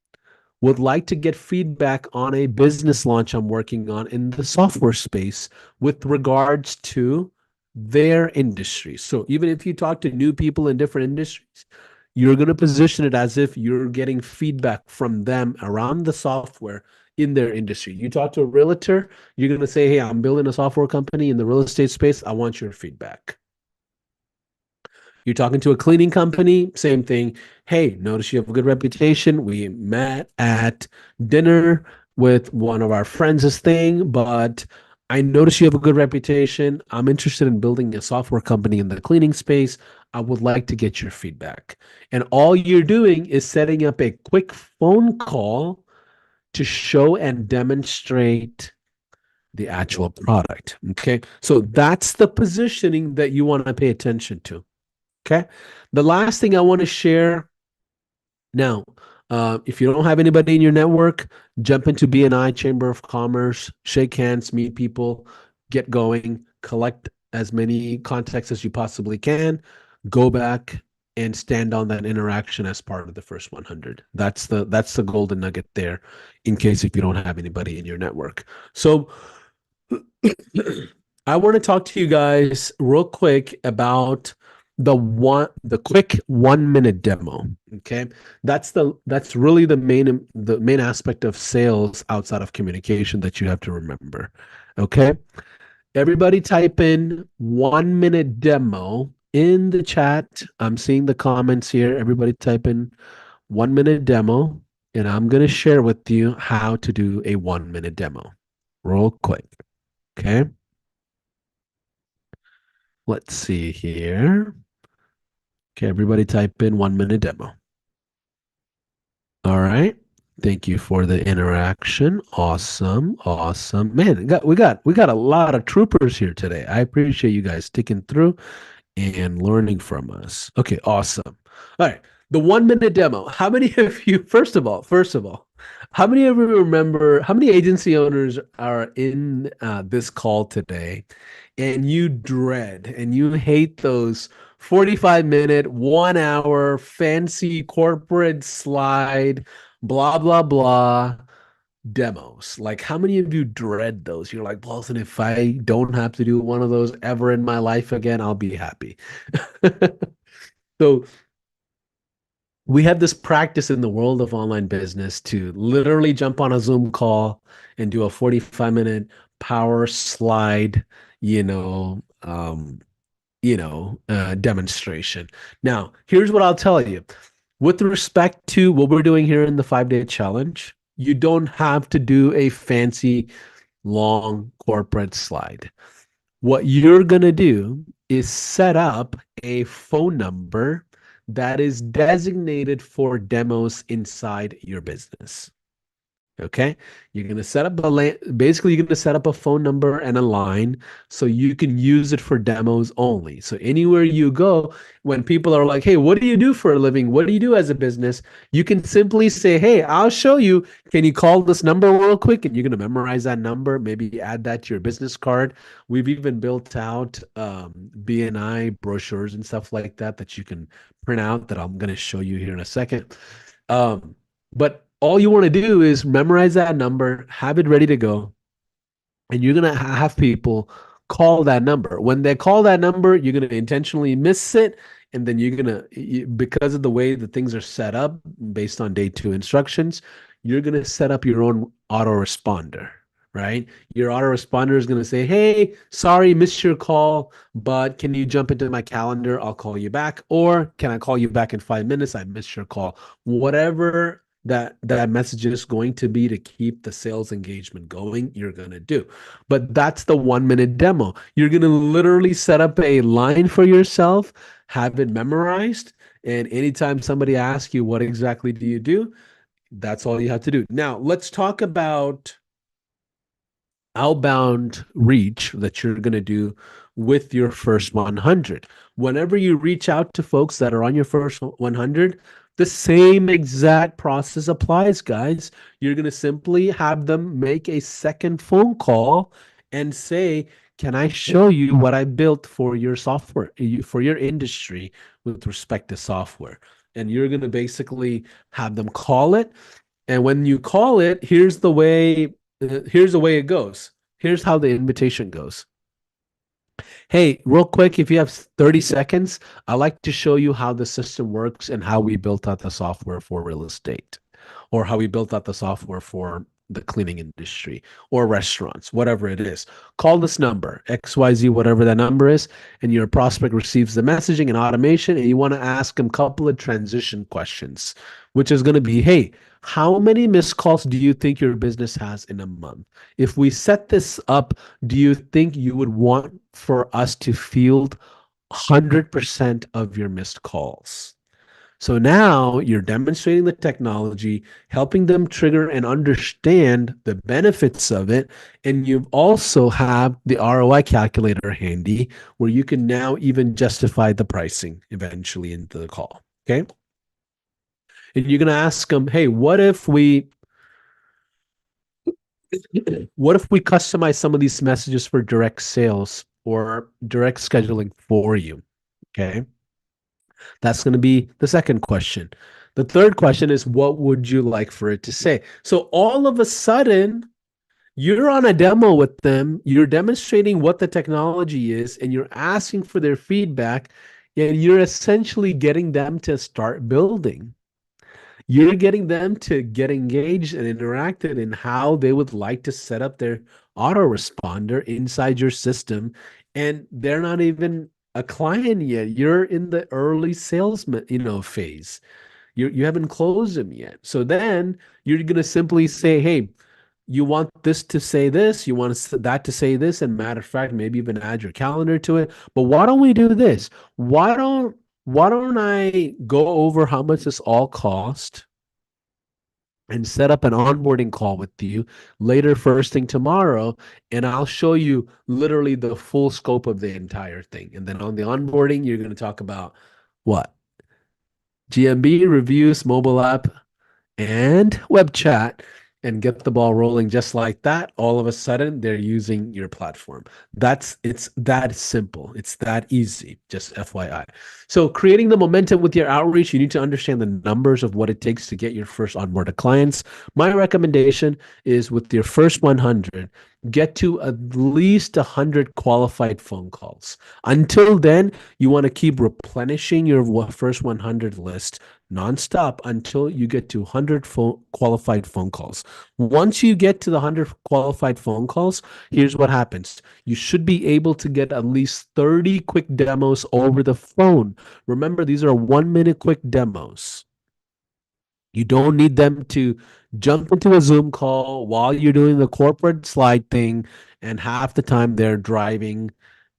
would like to get feedback on a business launch I'm working on in the software space with regards to their industry. So even if you talk to new people in different industries, you're going to position it as if you're getting feedback from them around the software in their industry. You talk to a realtor, you're going to say, hey, I'm building a software company in the real estate space. I want your feedback. You're talking to a cleaning company, same thing. Hey, notice you have a good reputation. We met at dinner with one of our friends' thing, but I notice you have a good reputation. I'm interested in building a software company in the cleaning space. I would like to get your feedback. And all you're doing is setting up a quick phone call to show and demonstrate the actual product. Okay. So that's the positioning that you want to pay attention to. Okay. The last thing I want to share now, if you don't have anybody in your network, jump into BNI, Chamber of Commerce, shake hands, meet people, get going, collect as many contacts as you possibly can, go back and stand on that interaction as part of the first 100. That's the golden nugget there in case if you don't have anybody in your network. So I want to talk to you guys real quick about the quick 1 minute demo. Okay. That's really the main aspect of sales outside of communication that you have to remember. Okay. Everybody type in 1 minute demo in the chat. I'm seeing the comments here. Everybody type in 1 minute demo, and I'm going to share with you how to do a 1 minute demo real quick. Okay. Let's see here. Okay, everybody type in 1 minute demo. All right. Thank you for the interaction. Awesome. Awesome. Man, we got a lot of troopers here today. I appreciate you guys sticking through and learning from us. Okay, awesome. All right. The 1 minute demo. How many of you, first of all, how many of you remember how many agency owners are in this call today and you dread and you hate those 45-minute, 1 hour fancy corporate slide, blah, blah, blah demos? Like, how many of you dread those? You're like, Paulson, if I don't have to do one of those ever in my life again, I'll be happy. So we have this practice in the world of online business to literally jump on a Zoom call and do a 45-minute power slide, you know, demonstration. Now, here's what I'll tell you. With respect to what we're doing here in the 5 day challenge, you don't have to do a fancy long corporate slide. What you're going to do is set up a phone number that is designated for demos inside your business. Okay. You're going to set up basically, you're going to set up a phone number and a line so you can use it for demos only. So anywhere you go, when people are like, hey, what do you do for a living? What do you do as a business? You can simply say, hey, I'll show you. Can you call this number real quick? And you're going to memorize that number, maybe add that to your business card. We've even built out BNI brochures and stuff like that that you can print out that I'm going to show you here in a second. But all you want to do is memorize that number, have it ready to go, and you're going to have people call that number. When they call that number, you're going to intentionally miss it. And then you're going to, because of the way the things are set up based on day 2 instructions, you're going to set up your own autoresponder, right? Your autoresponder is going to say, hey, sorry, missed your call, but can you jump into my calendar? I'll call you back. Or can I call you back in 5 minutes? I missed your call. Whatever that message is going to be to keep the sales engagement going, you're going to do. But that's the 1 minute demo. You're going to literally set up a line for yourself, have it memorized, and anytime somebody asks you what exactly do you do, that's all you have to do. Now let's talk about outbound reach that you're going to do with your first 100. Whenever you reach out to folks that are on your first 100, the same exact process applies, guys. You're going to simply have them make a second phone call and say, can I show you what I built for your software, for your industry with respect to software? And you're going to basically have them call it. And when you call it, here's the way it goes. Here's how the invitation goes. Hey, real quick, if you have 30 seconds, I'd like to show you how the system works and how we built out the software for real estate, or how we built out the software for the cleaning industry or restaurants, whatever it is. Call this number, XYZ, whatever that number is, and your prospect receives the messaging and automation, and you want to ask them a couple of transition questions, which is going to be, hey, how many missed calls do you think your business has in a month? If we set this up, do you think you would want for us to field 100% of your missed calls? So now you're demonstrating the technology, helping them trigger and understand the benefits of it. And you also have the ROI calculator handy where you can now even justify the pricing eventually into the call. Okay. And you're going to ask them, hey, what if we customize some of these messages for direct sales or direct scheduling for you? Okay. That's going to be the second question. The third question is, what would you like for it to say? So all of a sudden, you're on a demo with them, you're demonstrating what the technology is, and you're asking for their feedback, and you're essentially getting them to start building. You're getting them to get engaged and interacted in how they would like to set up their autoresponder inside your system. And they're not even a client yet. You're in the early salesman, phase. You haven't closed them yet. So then you're going to simply say, hey, you want this to say this, you want that to say this, and matter of fact, maybe even add your calendar to it. But why don't we do this? Why don't I go over how much this all cost and set up an onboarding call with you later first thing tomorrow, and I'll show you literally the full scope of the entire thing. And then on the onboarding, you're going to talk about what? GMB, reviews, mobile app, and web chat, and get the ball rolling just like that. All of a sudden, they're using your platform. It's that simple. It's that easy, just FYI. So creating the momentum with your outreach, you need to understand the numbers of what it takes to get your first onboarded clients. My recommendation is with your first 100, get to at least 100 qualified phone calls. Until then, you want to keep replenishing your first 100 list nonstop until you get to 100 qualified phone calls. Once you get to the 100 qualified phone calls, here's what happens. You should be able to get at least 30 quick demos over the phone. Remember, these are 1 minute quick demos. You don't need them to jump into a Zoom call while you're doing the corporate slide thing, and half the time they're driving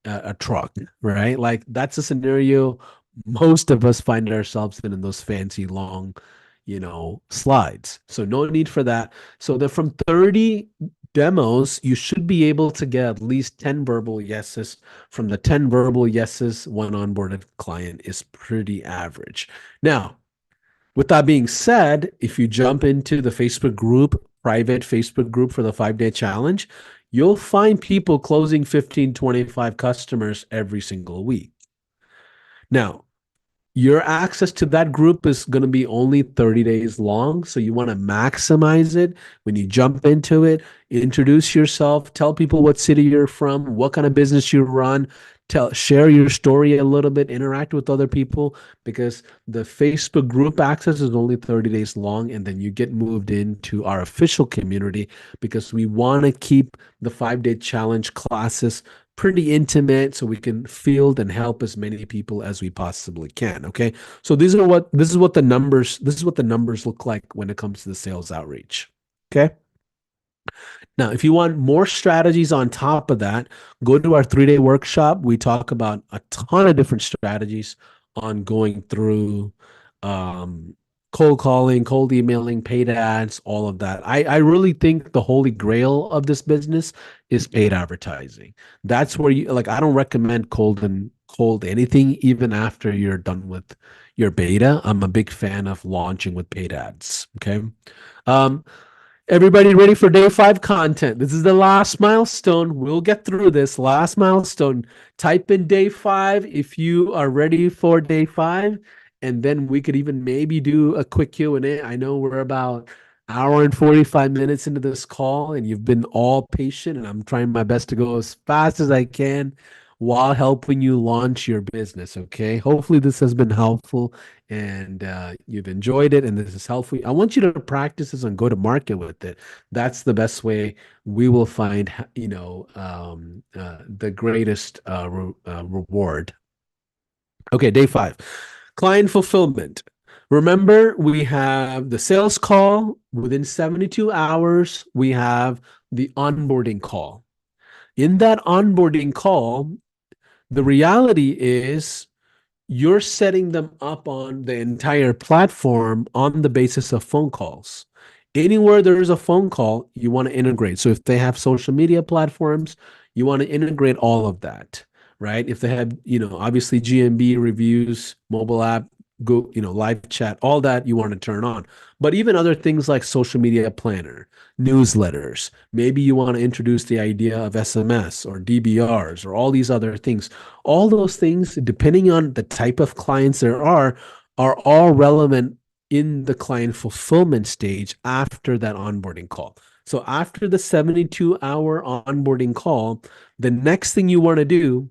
a truck, right? Like that's a scenario most of us find ourselves in those fancy long, slides. So no need for that. So that from 30 demos, you should be able to get at least 10 verbal yeses. From the 10 verbal yeses, one onboarded client is pretty average. Now, with that being said, if you jump into the Facebook group, private Facebook group for the 5-day challenge, you'll find people closing 15, 25 customers every single week. Now, your access to that group is going to be only 30 days long. So you want to maximize it when you jump into it. Introduce yourself, tell people what city you're from, what kind of business you run, share your story a little bit, interact with other people, because the Facebook group access is only 30 days long, and then you get moved into our official community because we want to keep the 5-day challenge classes pretty intimate so we can field and help as many people as we possibly can. Okay. So this is what the numbers look like when it comes to the sales outreach. Okay. Now, if you want more strategies on top of that, go to our 3-day workshop. We talk about a ton of different strategies on going through cold calling, cold emailing, paid ads, all of that. I really think the holy grail of this business is paid advertising. That's where you like, I don't recommend cold anything, even after you're done with your beta. I'm a big fan of launching with paid ads. Okay. Um, Everybody ready for day 5 content? This is the last milestone. We'll get through this last milestone. Type in day 5 if you are ready for day 5, and then we could even maybe do a quick Q&A. I know we're about hour and 45 minutes into this call, and you've been all patient, and I'm trying my best to go as fast as I can while helping you launch your business. Okay. Hopefully this has been helpful and you've enjoyed it and this is helpful. I want you to practice this and go to market with it. That's the best way we will find, the greatest reward. Okay. Day 5, client fulfillment. Remember, we have the sales call. Within 72 hours, we have the onboarding call. In that onboarding call, the reality is you're setting them up on the entire platform on the basis of phone calls. Anywhere there is a phone call, you want to integrate. So if they have social media platforms, you want to integrate all of that, right? If they have, obviously GMB reviews, mobile app, go, live chat, all that you want to turn on. But even other things like social media planner, newsletters, maybe you want to introduce the idea of SMS or DBRs or all these other things. All those things, depending on the type of clients there are all relevant in the client fulfillment stage after that onboarding call. So after the 72-hour onboarding call, the next thing you want to do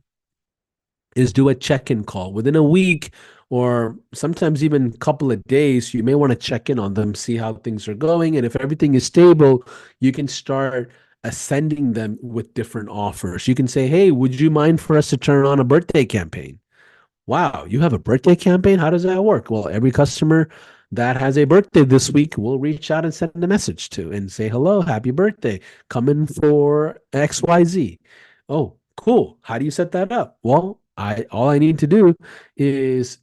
is do a check-in call. Within a week or sometimes even a couple of days, you may want to check in on them, see how things are going. And if everything is stable, you can start ascending them with different offers. You can say, hey, would you mind for us to turn on a birthday campaign? Wow, you have a birthday campaign? How does that work? Well, every customer that has a birthday this week, we'll reach out and send a message to and say, hello, happy birthday. Come in for XYZ. Oh, cool. How do you set that up? Well, all I need to do is,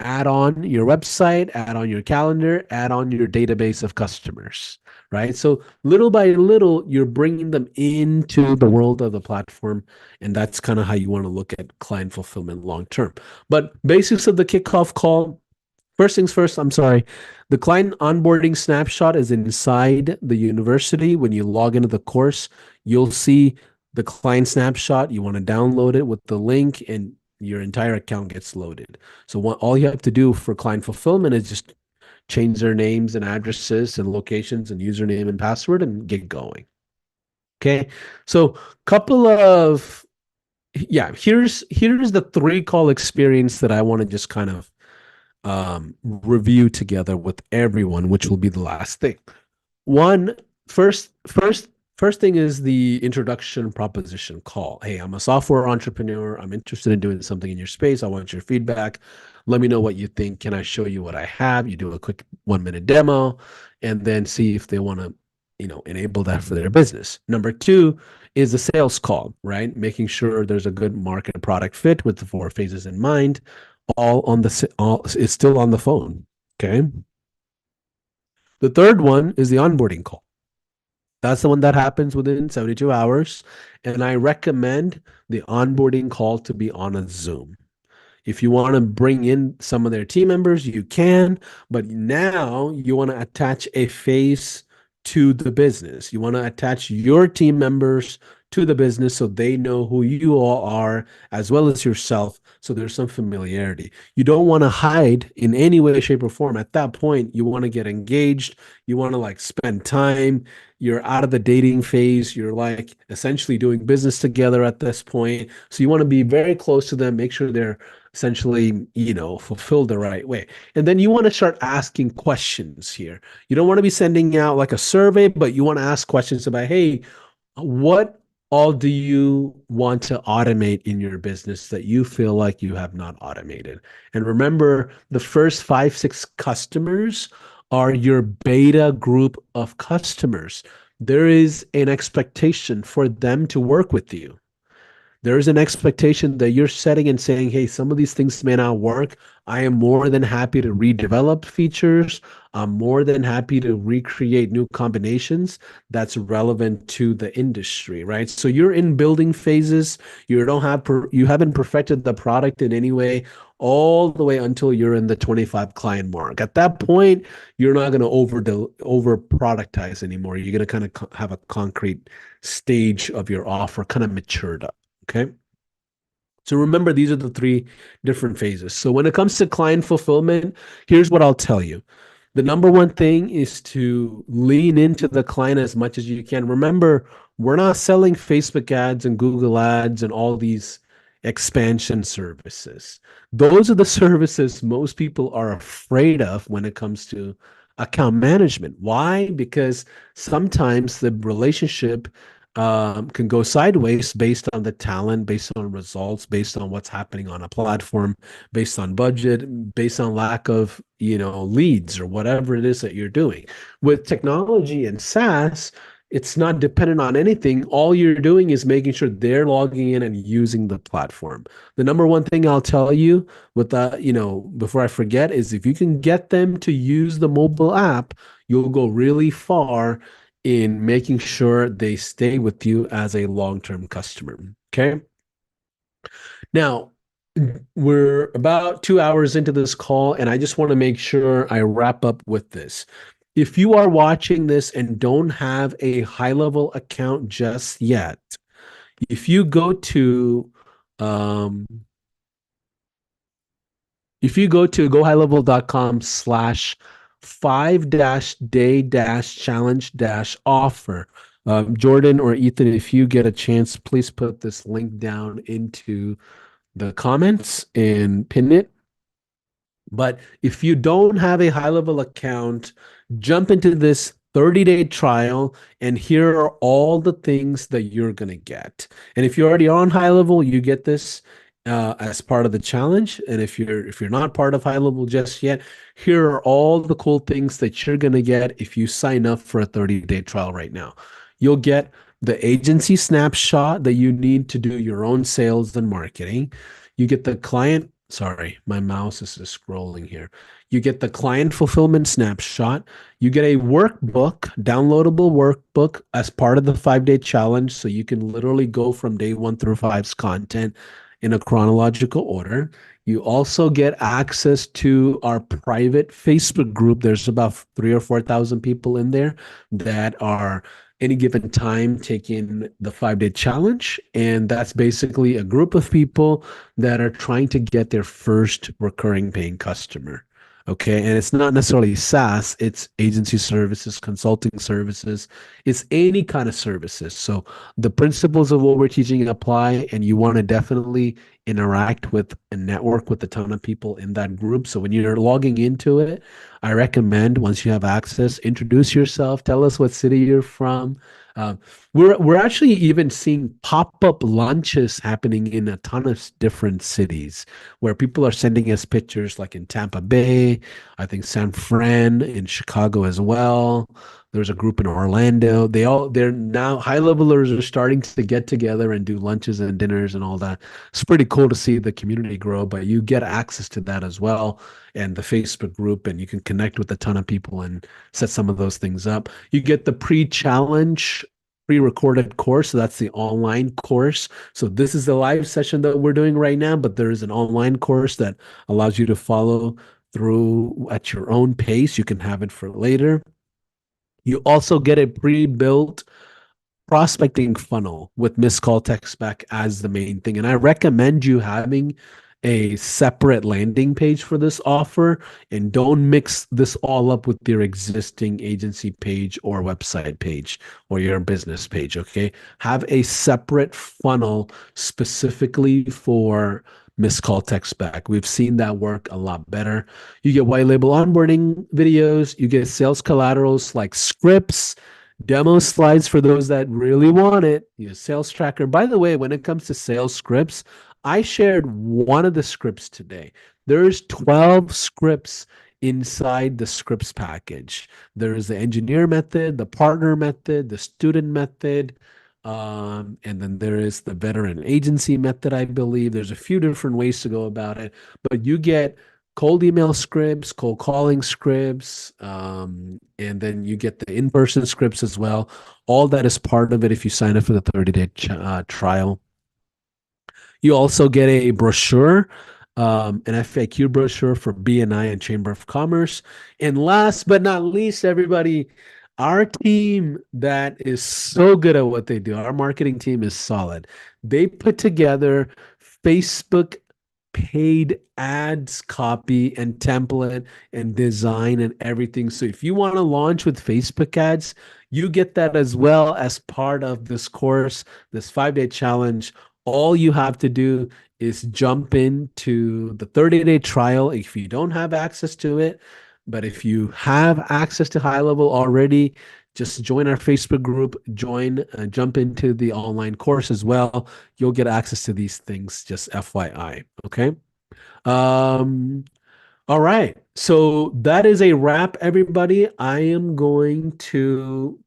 add on your website, add on your calendar, add on your database of customers, right? So little by little, you're bringing them into the world of the platform. And that's kind of how you want to look at client fulfillment long term. But basics of the kickoff call. First things first, I'm sorry. The client onboarding snapshot is inside the university. When you log into the course, you'll see the client snapshot. You want to download it with the link and your entire account gets loaded. So all you have to do for client fulfillment is just change their names and addresses and locations and username and password and get going. Okay. So couple of yeah, here's the three call experience that I want to just kind of review together with everyone, which will be the last thing. One first thing is the introduction proposition call. Hey, I'm a software entrepreneur. I'm interested in doing something in your space. I want your feedback. Let me know what you think. Can I show you what I have? You do a quick 1 minute demo and then see if they want to, enable that for their business. Number two is the sales call, right? Making sure there's a good market product fit with the four phases in mind. All it's still on the phone. Okay. The third one is the onboarding call. That's the one that happens within 72 hours. And I recommend the onboarding call to be on a Zoom. If you want to bring in some of their team members, you can, but now you want to attach a face to the business. You want to attach your team members to the business so they know who you all are as well as yourself. So there's some familiarity. You don't want to hide in any way, shape, or form. At that point, you want to get engaged. You want to like spend time. You're out of the dating phase. You're like essentially doing business together at this point. So you want to be very close to them, make sure they're essentially, fulfilled the right way. And then you want to start asking questions here. You don't want to be sending out like a survey, but you want to ask questions about, hey, what all do you want to automate in your business that you feel like you have not automated? And remember, the first five, six customers are your beta group of customers. There is an expectation for them to work with you. There is an expectation that you're setting and saying, hey, some of these things may not work. I am more than happy to redevelop features. I'm more than happy to recreate new combinations that's relevant to the industry, right? So you're in building phases. You haven't perfected the product in any way all the way until you're in the 25 client mark. At that point, you're not going to over productize anymore. You're going to kind of have a concrete stage of your offer kind of matured up. Okay. So remember, these are the three different phases. So when it comes to client fulfillment, here's what I'll tell you. The number one thing is to lean into the client as much as you can. Remember, we're not selling Facebook ads and Google ads and all these expansion services. Those are the services most people are afraid of when it comes to account management. Why? Because sometimes the relationship can go sideways based on the talent, based on results, based on what's happening on a platform, based on budget, based on lack of, leads or whatever it is that you're doing. With technology and SaaS, it's not dependent on anything. All you're doing is making sure they're logging in and using the platform. The number one thing I'll tell you with that, before I forget, is if you can get them to use the mobile app, you'll go really far in making sure they stay with you as a long-term customer. Okay. Now, we're about 2 hours into this call, and I just want to make sure I wrap up with this. If you are watching this and don't have a high-level account just yet, if you go to um, if you go to gohighlevel.com/5-day-challenge-offer, Jordan or Ethan, if you get a chance, please put this link down into the comments and pin it. But if you don't have a high level account, jump into this 30-day trial, and here are all the things that you're going to get. And if you're already on high level, you get this as part of the challenge. And if you're not part of high level just yet, here are all the cool things that you're going to get if you sign up for a 30-day trial right now. You'll get the agency snapshot that you need to do your own sales and marketing. You get the client. Sorry, my mouse is just scrolling here. You get the client fulfillment snapshot. You get a workbook, downloadable workbook as part of the 5-day challenge. So you can literally go from day 1 through 5's content in a chronological order. You also get access to our private Facebook group. There's about 3,000 or 4,000 people in there that are any given time taking the 5-day challenge. And that's basically a group of people that are trying to get their first recurring paying customer. Okay. And it's not necessarily SaaS, it's agency services, consulting services, it's any kind of services. So the principles of what we're teaching apply, and you want to definitely interact with and network with a ton of people in that group. So when you're logging into it, I recommend once you have access, introduce yourself, tell us what city you're from. Um, we're actually even seeing pop-up lunches happening in a ton of different cities where people are sending us pictures, like in Tampa Bay, I think San Fran, in Chicago as well. There's a group in Orlando. They're now high levelers are starting to get together and do lunches and dinners and all that. It's pretty cool to see the community grow, but you get access to that as well, and the Facebook group, and you can connect with a ton of people and set some of those things up. You get the pre-challenge pre-recorded course. So that's the online course. So this is the live session that we're doing right now, but there is an online course that allows you to follow through at your own pace. You can have it for later. You also get a pre-built prospecting funnel with missed call text back as the main thing. And I recommend you having a separate landing page for this offer, and don't mix this all up with your existing agency page or website page or your business page. Okay. Have a separate funnel specifically for missed call text back. We've seen that work a lot better. You get white label onboarding videos, you get sales collaterals like scripts, demo slides for those that really want it. Sales tracker. By the way, when it comes to sales scripts, I shared one of the scripts today. There's 12 scripts inside the scripts package. There is the engineer method, the partner method, the student method, and then there is the veteran agency method, I believe. There's a few different ways to go about it, but you get cold email scripts, cold calling scripts, and then you get the in-person scripts as well. All that is part of it if you sign up for the 30-day trial. You also get a brochure, an FAQ brochure for BNI and Chamber of Commerce. And last but not least, everybody, our team that is so good at what they do, our marketing team is solid. They put together Facebook paid ads copy and template and design and everything. So if you want to launch with Facebook ads, you get that as well as part of this course, this 5-day challenge. All you have to do is jump into the 30-day trial if you don't have access to it. But if you have access to high level already, just join our Facebook group, jump into the online course as well. You'll get access to these things, just FYI. Okay. Um, all right. So that is a wrap, everybody. I am going to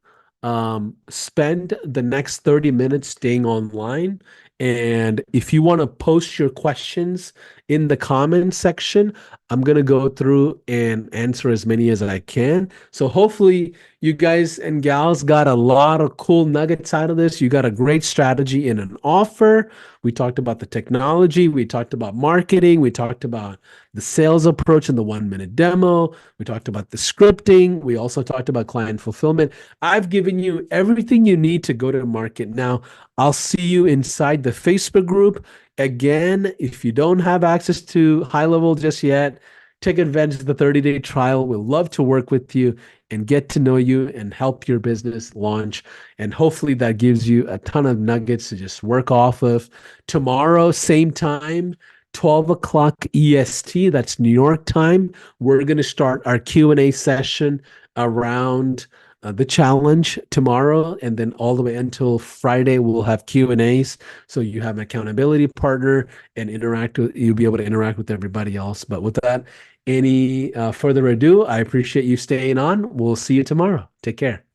spend the next 30 minutes staying online. And if you want to post your questions in the comments section, I'm going to go through and answer as many as I can. So hopefully you guys and gals got a lot of cool nuggets out of this. You got a great strategy in an offer. We talked about the technology. We talked about marketing. We talked about the sales approach and the 1-minute demo. We talked about the scripting. We also talked about client fulfillment. I've given you everything you need to go to market. Now, I'll see you inside the Facebook group. Again, if you don't have access to high level just yet, take advantage of the 30-day trial. We'll love to work with you and get to know you and help your business launch. And hopefully that gives you a ton of nuggets to just work off of. Tomorrow, same time, 12 o'clock EST, that's New York time, we're going to start our Q&A session around the challenge tomorrow, and then all the way until Friday we'll have Q&As, so you have an accountability partner and you'll be able to interact with everybody else. But with that, any further ado, I appreciate you staying on. We'll see you tomorrow. Take care.